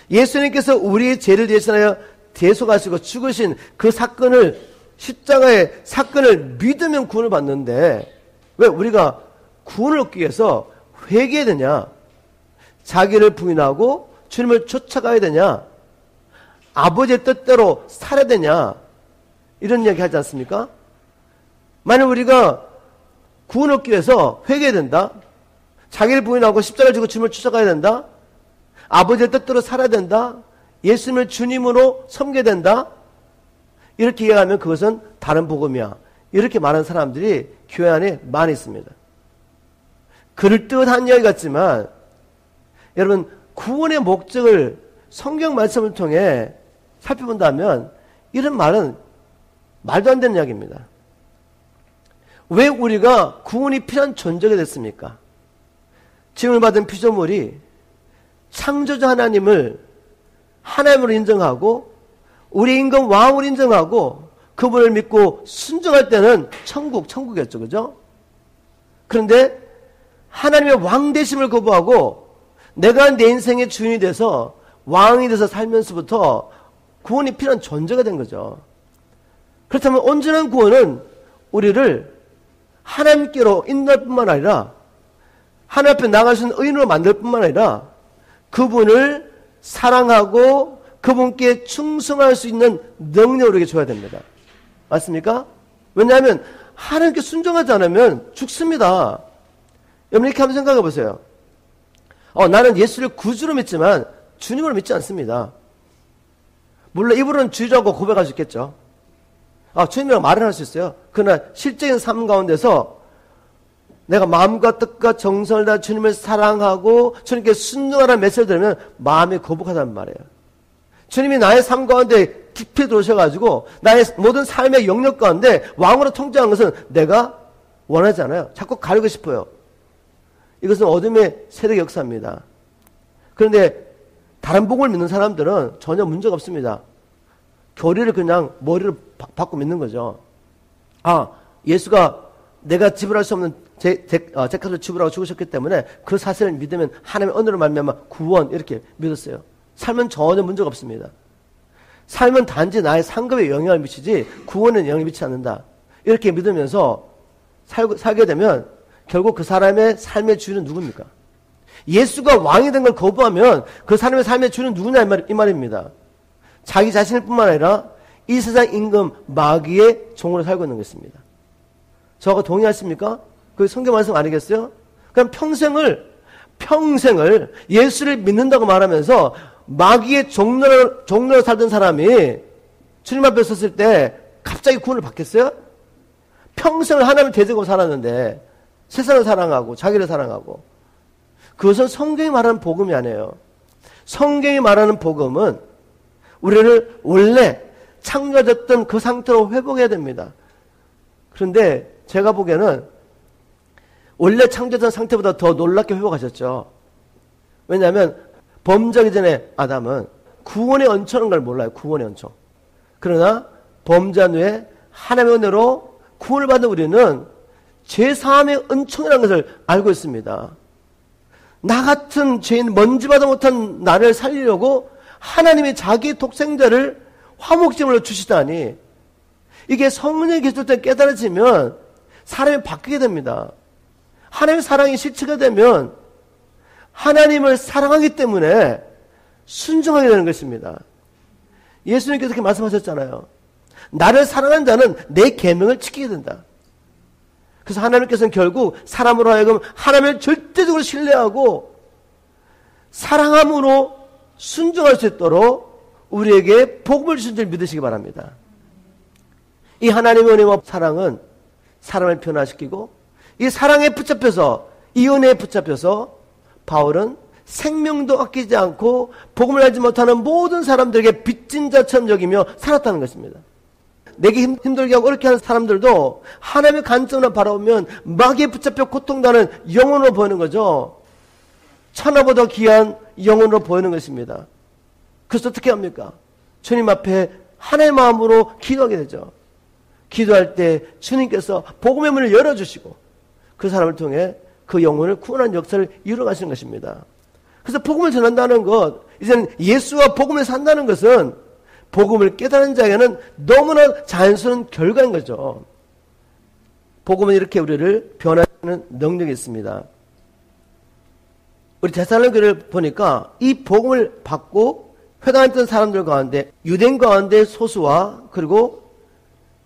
예수님께서 우리의 죄를 대신하여 대속하시고 죽으신 그 사건을 십자가의 사건을 믿으면 구원을 받는데 왜 우리가 구원을 얻기 위해서 회개해야 되냐? 자기를 부인하고 주님을 쫓아가야 되냐? 아버지의 뜻대로 살아야 되냐? 이런 이야기 하지 않습니까? 만약 우리가 구원을 얻기 위해서 회개해야 된다? 자기를 부인하고 십자가를 지고 주님을 쫓아가야 된다? 아버지의 뜻대로 살아야 된다? 예수님을 주님으로 섬겨야 된다? 이렇게 이해하면 그것은 다른 복음이야. 이렇게 말하는 사람들이 교회 안에 많이 있습니다. 그럴듯한 이야기 같지만 여러분 구원의 목적을 성경 말씀을 통해 살펴본다면 이런 말은 말도 안 되는 이야기입니다. 왜 우리가 구원이 필요한 존재가 됐습니까? 지음을 받은 피조물이 창조자 하나님을 하나님으로 인정하고 우리 임금 왕으로 인정하고 그분을 믿고 순종할 때는 천국이었죠. 그죠? 그런데 하나님의 왕 되심을 거부하고 내가 내 인생의 주인이 돼서 왕이 돼서 살면서부터 구원이 필요한 존재가 된 거죠. 그렇다면 온전한 구원은 우리를 하나님께로 인도할 뿐만 아니라 하나님 앞에 나갈 수 있는 의인으로 만들 뿐만 아니라 그분을 사랑하고 그분께 충성할 수 있는 능력을 우리에게 줘야 됩니다. 맞습니까? 왜냐하면 하나님께 순종하지 않으면 죽습니다. 여러분 이렇게 한번 생각해 보세요. 나는 예수를 구주로 믿지만 주님으로 믿지 않습니다. 물론 입으로는 주라고 고백할 수 있겠죠. 주님이라고 말을 할 수 있어요. 그러나 실제적인 삶 가운데서 내가 마음과 뜻과 정성을 다해 주님을 사랑하고 주님께 순종하라는 메시지를 들으면 마음이 거북하단 말이에요. 주님이 나의 삶 가운데 깊이 들어오셔가지고 나의 모든 삶의 영역 가운데 왕으로 통제하는 것은 내가 원하지 않아요. 자꾸 가리고 싶어요. 이것은 어둠의 세력의 역사입니다. 그런데 다른 복음을 믿는 사람들은 전혀 문제가 없습니다. 교리를 그냥 머리를 바꾸고 믿는 거죠. 아, 예수가 내가 지불할 수 없는 죄값을 지불하고 죽으셨기 때문에 그 사실을 믿으면 하나님의 은혜로 말미암아 구원 이렇게 믿었어요. 삶은 전혀 문제가 없습니다. 삶은 단지 나의 상급에 영향을 미치지 구원에 영향을 미치지 않는다. 이렇게 믿으면서 살게 되면 결국 그 사람의 삶의 주인은 누굽니까? 예수가 왕이 된 걸 거부하면 그 사람의 삶의 주인은 누구냐 이 말입니다. 자기 자신일 뿐만 아니라 이 세상 임금 마귀의 종으로 살고 있는 것입니다. 저하고 동의하십니까? 그 성경 말씀 아니겠어요? 그럼 평생을 예수를 믿는다고 말하면서 마귀의 종로로 살던 사람이 주님 앞에 섰을 때 갑자기 구원을 받겠어요? 평생을 하나님을 대적하고 살았는데 세상을 사랑하고 자기를 사랑하고 그것은 성경이 말하는 복음이 아니에요. 성경이 말하는 복음은 우리를 원래 창조됐던 그 상태로 회복해야 됩니다. 그런데 제가 보기에는 원래 창조된 상태보다 더 놀랍게 회복하셨죠. 왜냐하면 범죄하기 전에 아담은 구원의恩초라는 걸 몰라요. 구원의恩초. 그러나 범죄한 후에 하나님의 은혜로 구원을 받은 우리는 죄사함의 은총이라는 것을 알고 있습니다. 나 같은 죄인 먼지보다 못한 나를 살리려고 하나님이 자기 독생자를 화목제물로 주시다니 이게 성령의 계실 때 깨달아지면 사람이 바뀌게 됩니다. 하나님의 사랑이 실체가 되면 하나님을 사랑하기 때문에 순종하게 되는 것입니다. 예수님께서 그렇게 말씀하셨잖아요. 나를 사랑하는 자는 내 계명을 지키게 된다. 그래서 하나님께서는 결국 사람으로 하여금 하나님을 절대적으로 신뢰하고 사랑함으로 순종할 수 있도록 우리에게 복음을 주신 줄 믿으시기 바랍니다. 이 하나님의 은혜와 사랑은 사람을 변화시키고 이 사랑에 붙잡혀서 이 은혜에 붙잡혀서 바울은 생명도 아끼지 않고 복음을 알지 못하는 모든 사람들에게 빚진 자처럼 여기며 살았다는 것입니다. 내게 힘들게 하고 어렵게 하는 사람들도 하나님의 관점으로 바라보면 마귀에 붙잡혀 고통당하는 영혼으로 보이는 거죠. 천하보다 귀한 영혼으로 보이는 것입니다. 그래서 어떻게 합니까? 주님 앞에 하나의 마음으로 기도하게 되죠. 기도할 때 주님께서 복음의 문을 열어주시고 그 사람을 통해 그 영혼을 구원하는 역사를 이루어가시는 것입니다. 그래서 복음을 전한다는 것, 이제는 예수와 복음을 산다는 것은 복음을 깨달은 자에게는 너무나 자연스러운 결과인 거죠. 복음은 이렇게 우리를 변화하는 능력이 있습니다. 우리 데살로니가 교회를 보니까 이 복음을 받고 회당했던 사람들 가운데 유대인 가운데 소수와 그리고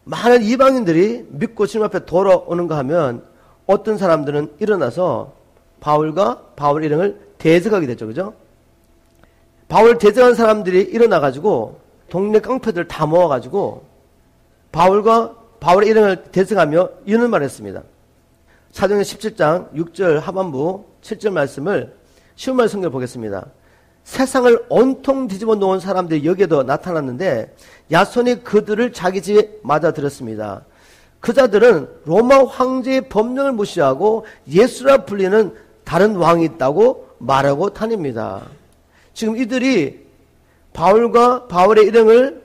많은 이방인들이 믿고 주님 앞에 돌아오는가 하면 어떤 사람들은 일어나서 바울과 바울 일행을 대적하게 됐죠. 그죠? 바울을 대적한 사람들이 일어나가지고 동네 깡패들 다 모아가지고 바울과 바울의 일행을 대적하며 이런 말을 했습니다. 사도행전 17장 6절 하반부 7절 말씀을 쉬운 말 성경을 보겠습니다. 세상을 온통 뒤집어 놓은 사람들이 여기에도 나타났는데 야손이 그들을 자기 집에 맞아들였습니다. 그 자들은 로마 황제의 법령을 무시하고 예수라 불리는 다른 왕이 있다고 말하고 다닙니다. 지금 이들이 바울과 바울의 일행을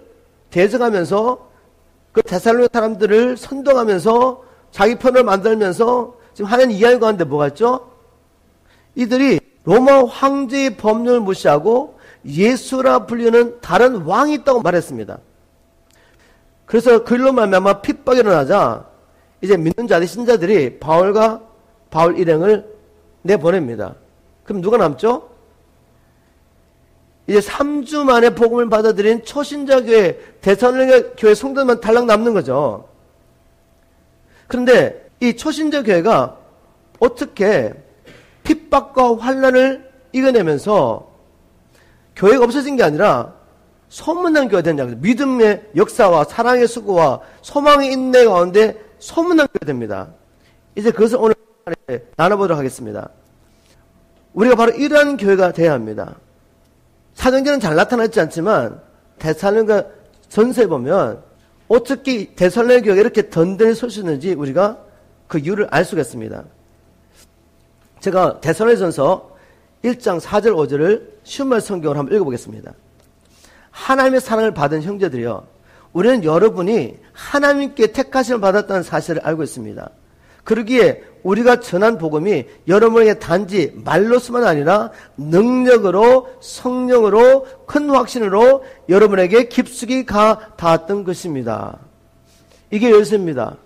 대적하면서 그 데살로니가 사람들을 선동하면서 자기 편을 만들면서 지금 하는 이야기 가운데 뭐가 있죠? 이들이 로마 황제의 법령을 무시하고 예수라 불리는 다른 왕이 있다고 말했습니다. 그래서 그일로 말미암아 핍박이 일어나자 이제 믿는 자들 신자들이 바울과 바울 일행을 내보냅니다. 그럼 누가 남죠? 이제 3주 만에 복음을 받아들인 초신자 교회, 데살로니가 교회 성도만 달랑 남는 거죠. 그런데 이 초신자 교회가 어떻게 핍박과 환난을 이겨내면서 교회가 없어진 게 아니라 소문난 교회가 된다고 해요. 믿음의 역사와 사랑의 수고와 소망의 인내 가운데 소문난 교회가 됩니다. 이제 그것을 오늘 나눠보도록 하겠습니다. 우리가 바로 이러한 교회가 되어야 합니다. 사도행전은 잘 나타나지 않지만 데살로니가 전서에 보면 어떻게 데살로니가 교회가 이렇게 든든히 설 수 있는지 우리가 그 이유를 알 수가 있습니다. 제가 데살로니가전서 1장 4절 5절을 쉬운말 성경을 한번 읽어보겠습니다. 하나님의 사랑을 받은 형제들이여, 우리는 여러분이 하나님께 택하심을 받았다는 사실을 알고 있습니다. 그러기에 우리가 전한 복음이 여러분에게 단지 말로서만 아니라 능력으로, 성령으로, 큰 확신으로 여러분에게 깊숙이 닿았던 것입니다. 이게 열쇠입니다.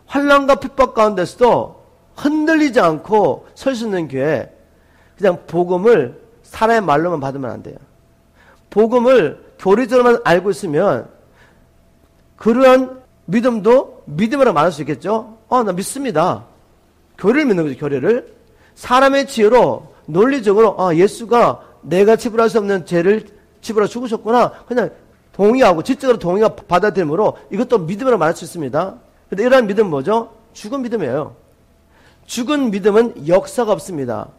환난과 핍박 가운데서도 흔들리지 않고 설 수 있는 교회, 그냥 복음을 사람의 말로만 받으면 안 돼요. 복음을 교리적으로만 알고 있으면 그러한 믿음도 믿음으로 말할 수 있겠죠. 나 믿습니다. 교리를 믿는 거죠. 교리를 사람의 지혜로 논리적으로 예수가 내가 지불할 수 없는 죄를 지불하여 죽으셨구나, 그냥 동의하고 지적으로 동의가 받아들임으로 이것도 믿음으로 말할 수 있습니다. 근데 이러한 믿음은 뭐죠? 죽은 믿음이에요. 죽은 믿음은 역사가 없습니다.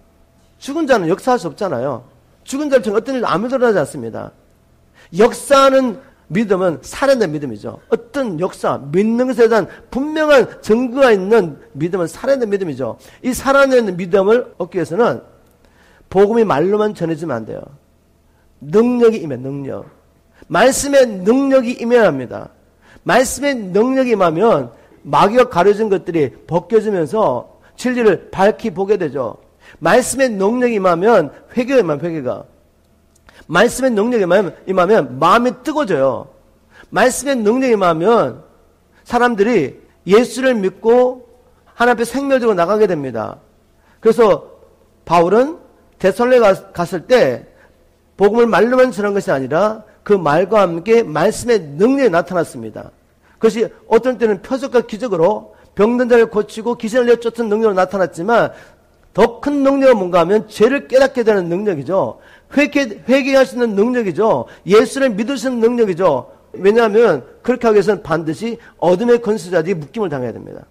죽은 자는 역사할 수 없잖아요. 죽은 자를 통해 어떤 일도 아무도 일어나지 않습니다. 역사하는 믿음은 살아낸 믿음이죠. 어떤 역사, 믿는 것에 대한 분명한 증거가 있는 믿음은 살아낸 믿음이죠. 이 살아낸 믿음을 얻기 위해서는 복음이 말로만 전해지면 안 돼요. 능력이 임해, 능력. 말씀의 능력이 임해야 합니다. 말씀의 능력이 임하면 마귀가 가려진 것들이 벗겨지면서 진리를 밝히 보게 되죠. 말씀의 능력이 임하면 회개가 임하면 회개가. 말씀의 능력이 임하면 마음이 뜨거워져요. 말씀의 능력이 임하면 사람들이 예수를 믿고 하나님 앞에 생명을 들고 나가게 됩니다. 그래서 바울은 데살로니가 갔을 때 복음을 말로만 전한 것이 아니라 그 말과 함께 말씀의 능력이 나타났습니다. 그것이 어떤 때는 표적과 기적으로 병든 자를 고치고 귀신을 내쫓은 능력으로 나타났지만 더 큰 능력은 뭔가 하면 죄를 깨닫게 되는 능력이죠. 회개할 수 있는 능력이죠. 예수를 믿을 수 있는 능력이죠. 왜냐하면 그렇게 하기 위해서는 반드시 어둠의 권세자들이 묶임을 당해야 됩니다.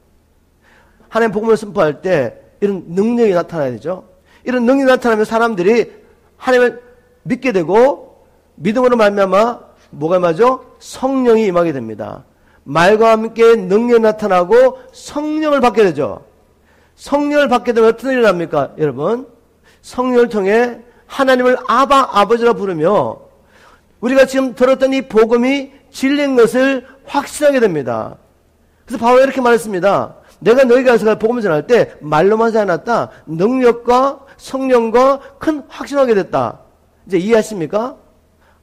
하나님 복음을 선포할 때 이런 능력이 나타나야 되죠. 이런 능력이 나타나면 사람들이 하나님을 믿게 되고 믿음으로 말미암아 뭐가 임하죠? 성령이 임하게 됩니다. 말과 함께 능력이 나타나고 성령을 받게 되죠. 성령을 받게 되면 어떤 일이 납니까? 여러분, 성령을 통해 하나님을 아버지라 부르며 우리가 지금 들었던 이 복음이 진리인 것을 확신하게 됩니다. 그래서 바울이 이렇게 말했습니다. 내가 너희가 가서 복음을 전할 때 말로만 하지 않았다. 능력과 성령과 큰 확신하게 됐다. 이제 이해하십니까?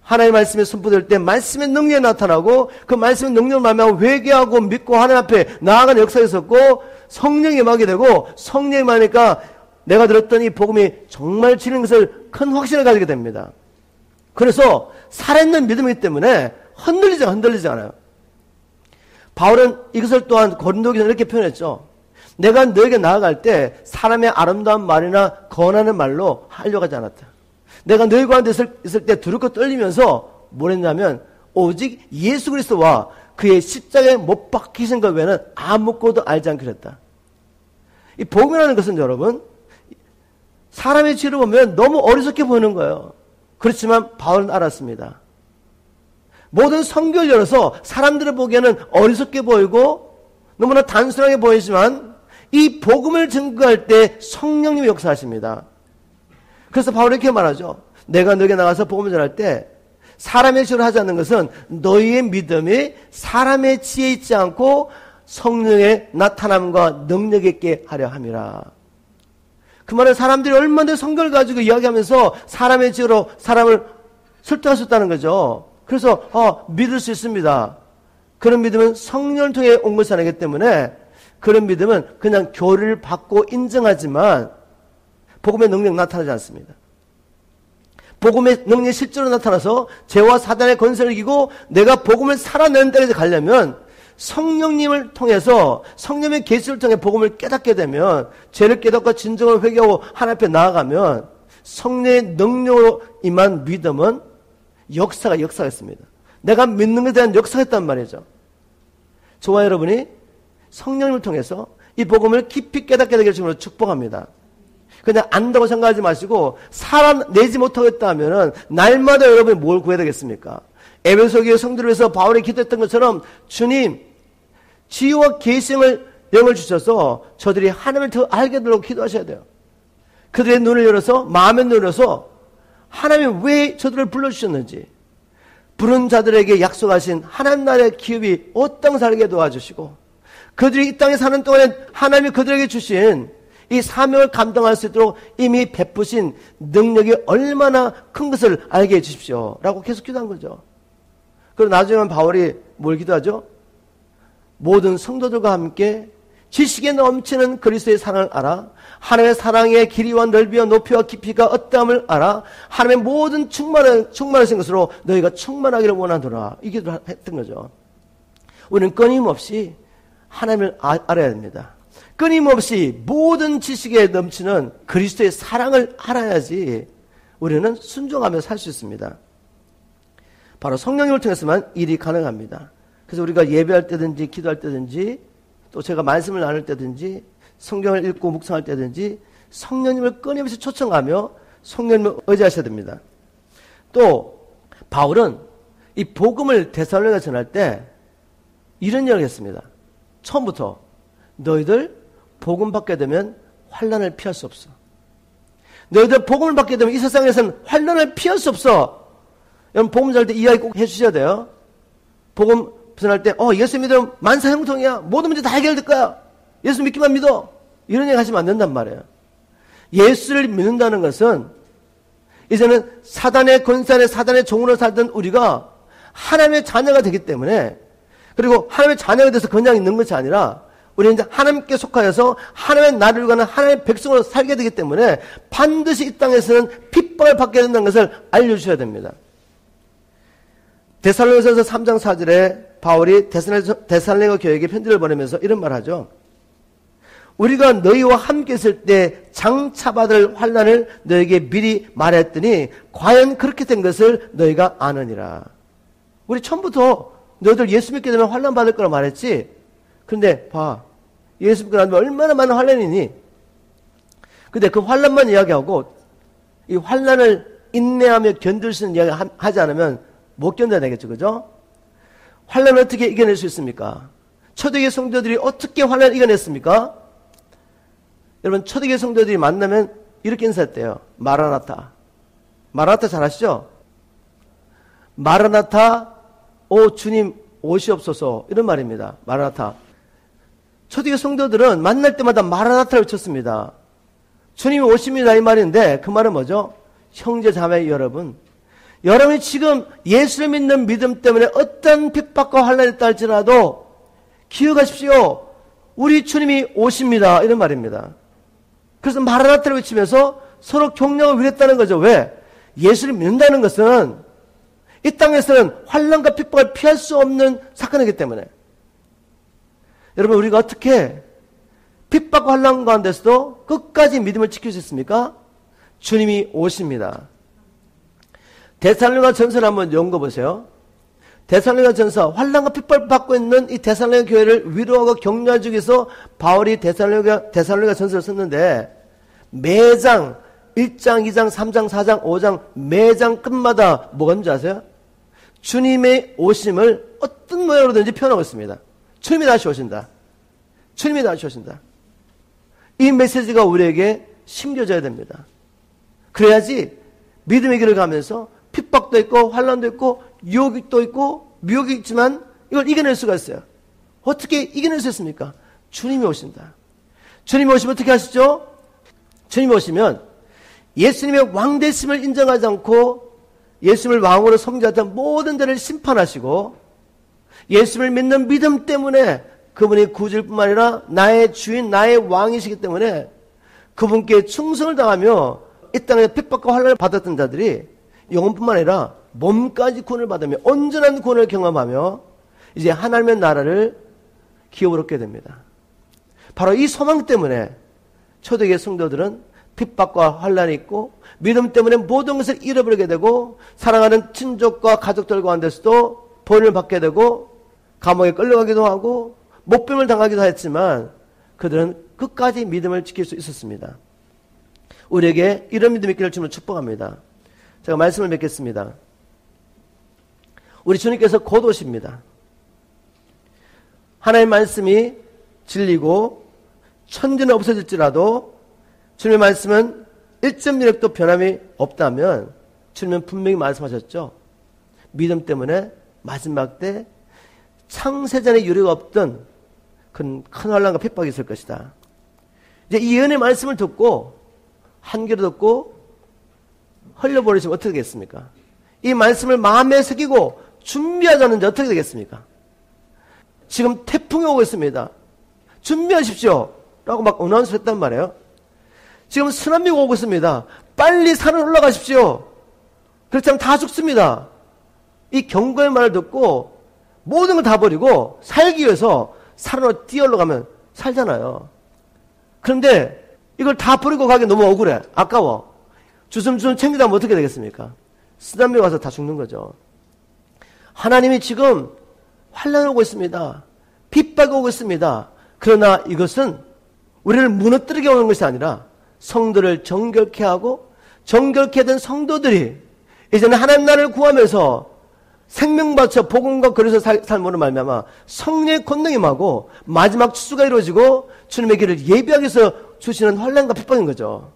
하나님의 말씀이 선포될 때 말씀의 능력이 나타나고 그 말씀의 능력을 말미암아 회개하고 믿고 하나님 앞에 나아가는 역사가 있었고 성령이 임하게 되고 성령이 임하니까 내가 들었던 이 복음이 정말 진리인 것을 큰 확신을 가지게 됩니다. 그래서 살아있는 믿음이기 때문에 흔들리지 않아요. 바울은 이것을 또한 고린도전에 이렇게 표현했죠. 내가 너에게 나아갈 때 사람의 아름다운 말이나 권하는 말로 하려고 하지 않았다. 내가 너희 가운데 있을 때 두렵고 떨리면서 뭘 했냐면 오직 예수 그리스도와 그의 십자가에 못 박히신 것 외에는 아무것도 알지 않기로 했다. 이 복음이라는 것은 여러분 사람의 지혜로 보면 너무 어리석게 보이는 거예요. 그렇지만 바울은 알았습니다. 모든 성경을 열어서 사람들을 보기에는 어리석게 보이고 너무나 단순하게 보이지만 이 복음을 증거할 때 성령님이 역사하십니다. 그래서 바울이 이렇게 말하죠. 내가 너에게 나가서 복음을 전할 때 사람의 지혜로 하지 않는 것은 너희의 믿음이 사람의 지혜에 있지 않고 성령의 나타남과 능력 있게 하려 함이라. 그 말은 사람들이 얼마나 성경을 가지고 이야기하면서 사람의 지혜로 사람을 설득할 수 있다는 거죠. 그래서 믿을 수 있습니다. 그런 믿음은 성령을 통해 온 것이 아니기 때문에 그런 믿음은 그냥 교리를 받고 인정하지만 복음의 능력 나타나지 않습니다. 복음의 능력이 실제로 나타나서 죄와 사단의 권세를 이기고 내가 복음을 살아내는 데까지 가려면 성령님을 통해서 성령의 계시를 통해 복음을 깨닫게 되면 죄를 깨닫고 진정으로 회개하고 하나님 앞에 나아가면 성령의 능력으로 임한 믿음은 역사가 있습니다. 내가 믿는 것에 대한 역사가 있단 말이죠. 저와 여러분이 성령님을 통해서 이 복음을 깊이 깨닫게 되길 주님으로 축복합니다. 그냥 안다고 생각하지 마시고 살아내지 못하겠다 하면은 날마다 여러분이 뭘 구해야 되겠습니까? 에베소 교회 성도를 위해서 바울이 기도했던 것처럼 주님, 지혜와 계시의 영을 주셔서 저들이 하나님을 더 알게 되도록 기도하셔야 돼요. 그들의 눈을 열어서, 마음의 눈을 열어서 하나님이 왜 저들을 불러주셨는지, 부른 자들에게 약속하신 하나님 나라의 기업이 어떤 살게 도와주시고, 그들이 이 땅에 사는 동안에 하나님이 그들에게 주신 이 사명을 감당할 수 있도록 이미 베푸신 능력이 얼마나 큰 것을 알게 해주십시오 라고 계속 기도한 거죠. 그리고 나중에는 바울이 뭘 기도하죠? 모든 성도들과 함께 지식에 넘치는 그리스도의 사랑을 알아, 하나님의 사랑의 길이와 넓이와 높이와 깊이가 어떠함을 알아, 하나님의 모든 충만하신 것으로 너희가 충만하기를 원하노라, 이 기도를 했던 거죠. 우리는 끊임없이 하나님을 알아야 됩니다. 끊임없이 모든 지식에 넘치는 그리스도의 사랑을 알아야지 우리는 순종하며 살 수 있습니다. 바로 성령님을 통해서만 일이 가능합니다. 그래서 우리가 예배할 때든지 기도할 때든지 또 제가 말씀을 나눌 때든지 성경을 읽고 묵상할 때든지 성령님을 끊임없이 초청하며 성령님을 의지하셔야 됩니다. 또 바울은 이 복음을 데살로니가에 전할 때 이런 이야기를 했습니다. 처음부터 너희들 복음 받게 되면 환난을 피할 수 없어. 너희들 복음을 받게 되면 이 세상에서는 환난을 피할 수 없어. 여러분 복음 전할 때 이야기 꼭 해주셔야 돼요. 복음 전할 때 예수 믿으면 만사형통이야. 모든 문제 다 해결될 거야. 예수 믿기만 믿어. 이런 얘기 하시면 안 된단 말이에요. 예수를 믿는다는 것은 이제는 사단의 권세 안에 사단의 종으로 살던 우리가 하나님의 자녀가 되기 때문에, 그리고 하나님의 자녀가 돼서 그냥 있는 것이 아니라 우리는 이제 하나님께 속하여서 하나님의 나라를 위하는 하나님의 백성으로 살게 되기 때문에 반드시 이 땅에서는 핍박을 받게 된다는 것을 알려주셔야 됩니다. 데살로니가서 3장 4절에 바울이 데살로니가 교회에게 편지를 보내면서 이런 말을 하죠. 우리가 너희와 함께 있을 때 장차받을 환난을 너희에게 미리 말했더니 과연 그렇게 된 것을 너희가 아느니라. 우리 처음부터 너희들 예수 믿게 되면 환난 받을 거라 말했지. 그런데 봐, 예수 믿고 나면 얼마나 많은 환난이니. 근데 그 환난만 이야기하고 이 환난을 인내하며 견딜 수 있는 이야기 하지 않으면 못 견뎌내겠죠. 그죠? 환난을 어떻게 이겨낼 수 있습니까? 초대교회 성도들이 어떻게 환난을 이겨냈습니까? 여러분 초대교회 성도들이 만나면 이렇게 인사했대요. 마라나타. 마라나타 잘 아시죠? 마라나타, 오 주님 오시옵소서, 이런 말입니다. 마라나타. 초대교회 성도들은 만날 때마다 마라나타를 외쳤습니다. 주님이 오십니다 이 말인데 그 말은 뭐죠? 형제 자매 여러분, 여러분이 지금 예수를 믿는 믿음 때문에 어떤 핍박과 환난이 있다 할지라도 기억하십시오. 우리 주님이 오십니다, 이런 말입니다. 그래서 마라나타를 외치면서 서로 격려하고 위로했다는 거죠. 왜? 예수를 믿는다는 것은 이 땅에서는 환난과 핍박을 피할 수 없는 사건이기 때문에. 여러분 우리가 어떻게 핍박과 환난 가운데서도 끝까지 믿음을 지킬 수 있습니까? 주님이 오십니다. 데살로니가 전서를 한번 연구해 보세요. 데살로니가 전서, 환난과 핍박을 받고 있는 이 데살로니가 교회를 위로하고 격려하기 위해서 바울이 데살로니가 전서를 썼는데 매장 1장, 2장, 3장, 4장, 5장 매장 끝마다 뭐가 있는지 아세요? 주님의 오심을 어떤 모양으로든지 표현하고 있습니다. 주님이 다시 오신다. 주님이 다시 오신다. 이 메시지가 우리에게 심겨져야 됩니다. 그래야지 믿음의 길을 가면서 핍박도 있고 환난도 있고 유혹도 있고 미혹이 있지만 이걸 이겨낼 수가 있어요. 어떻게 이겨낼 수 있습니까? 주님이 오신다. 주님이 오시면 어떻게 하시죠? 주님이 오시면 예수님의 왕되심을 인정하지 않고 예수님을 왕으로 섬기지 않던 모든 자를 심판하시고, 예수님을 믿는 믿음 때문에 그분이 구주일 뿐만 아니라 나의 주인, 나의 왕이시기 때문에 그분께 충성을 다하며 이 땅에 핍박과 환난을 받았던 자들이 영혼뿐만 아니라 몸까지 구원을 받으며 온전한 구원을 경험하며 이제 하나님의 나라를 기업으로 얻게 됩니다. 바로 이 소망 때문에 초대교회 성도들은 핍박과 환난이 있고 믿음 때문에 모든 것을 잃어버리게 되고 사랑하는 친족과 가족들 가운데서도 벌을 받게 되고 감옥에 끌려가기도 하고 목뱀을 당하기도 했지만 그들은 끝까지 믿음을 지킬 수 있었습니다. 우리에게 이런 믿음이 있기를 주님으로 축복합니다. 제가 말씀을 맺겠습니다. 우리 주님께서 곧 오십니다. 하나님의 말씀이 진리고 천지는 없어질지라도 주님의 말씀은 1.1획도 변함이 없다면 주님은 분명히 말씀하셨죠. 믿음 때문에 마지막 때 창세전에 유례가 없던 큰 환란과 핍박이 있을 것이다. 이제 이 예언의 말씀을 듣고 한 귀로 듣고 흘려버리시면 어떻게 되겠습니까? 이 말씀을 마음에 새기고 준비하자는지 어떻게 되겠습니까? 지금 태풍이 오고 있습니다. 준비하십시오. 라고 막 어나운스를 했단 말이에요. 지금 쓰나미가 오고 있습니다. 빨리 산을 올라가십시오. 그렇지 않으면 다 죽습니다. 이 경고의 말을 듣고 모든 걸 다 버리고 살기 위해서 산으로 뛰어 올라가면 살잖아요. 그런데 이걸 다 버리고 가기 너무 억울해. 아까워. 주섬주섬 챙기다 하면 어떻게 되겠습니까? 쓰나미 와서 다 죽는 거죠. 하나님이 지금 환란이 오고 있습니다. 핍박이 오고 있습니다. 그러나 이것은 우리를 무너뜨리게 오는 것이 아니라 성도를 정결케 하고 정결케 된 성도들이 이제는 하나님 나라를 구하면서 생명 바쳐 복음과 거리에서 삶으로 말미암아 성령의 권능이 임하고 마지막 추수가 이루어지고 주님의 길을 예비하기 위해서 주시는 환난과 핍박인 거죠.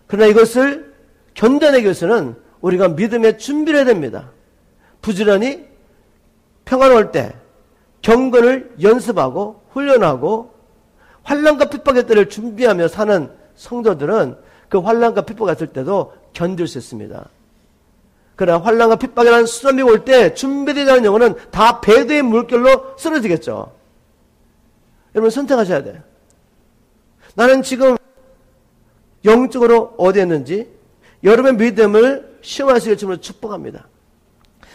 그러나 이것을 견뎌내기 위해서는 우리가 믿음의 준비를 해야 됩니다. 부지런히 평안할 때 경건을 연습하고 훈련하고 환난과 핍박의 때를 준비하며 사는 성도들은 그 환난과 핍박이 왔을 때도 견딜 수 있습니다. 그러나 환난과 핍박이라는 쓰나미가 올 때 준비되지 않은 영혼은 다 배도의 물결로 쓰러지겠죠. 여러분 선택하셔야 돼요. 나는 지금 영적으로 어디에 있는지 여러분의 믿음을 시험하시길 주님으로 축복합니다.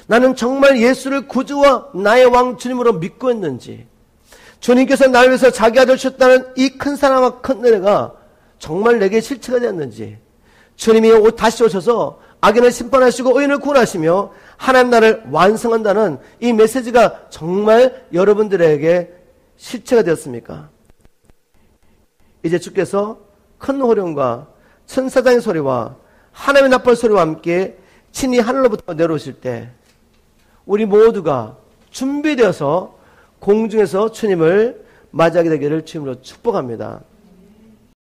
나는 정말 예수를 구주와 나의 왕 주님으로 믿고 있는지, 주님께서 나를 위해서 자기 아들 주셨다는 이 큰 사랑과 큰 은혜가 정말 내게 실체가 되었는지, 주님이 다시 오셔서 악인을 심판하시고 의인을 구원하시며 하나님 나라를 완성한다는 이 메시지가 정말 여러분들에게 실체가 되었습니까? 이제 주께서 큰 호령과 천사장의 소리와 하나님의 나팔 소리와 함께 친히 하늘로부터 내려오실 때 우리 모두가 준비되어서 공중에서 주님을 맞이하게 되기를 주님으로 축복합니다.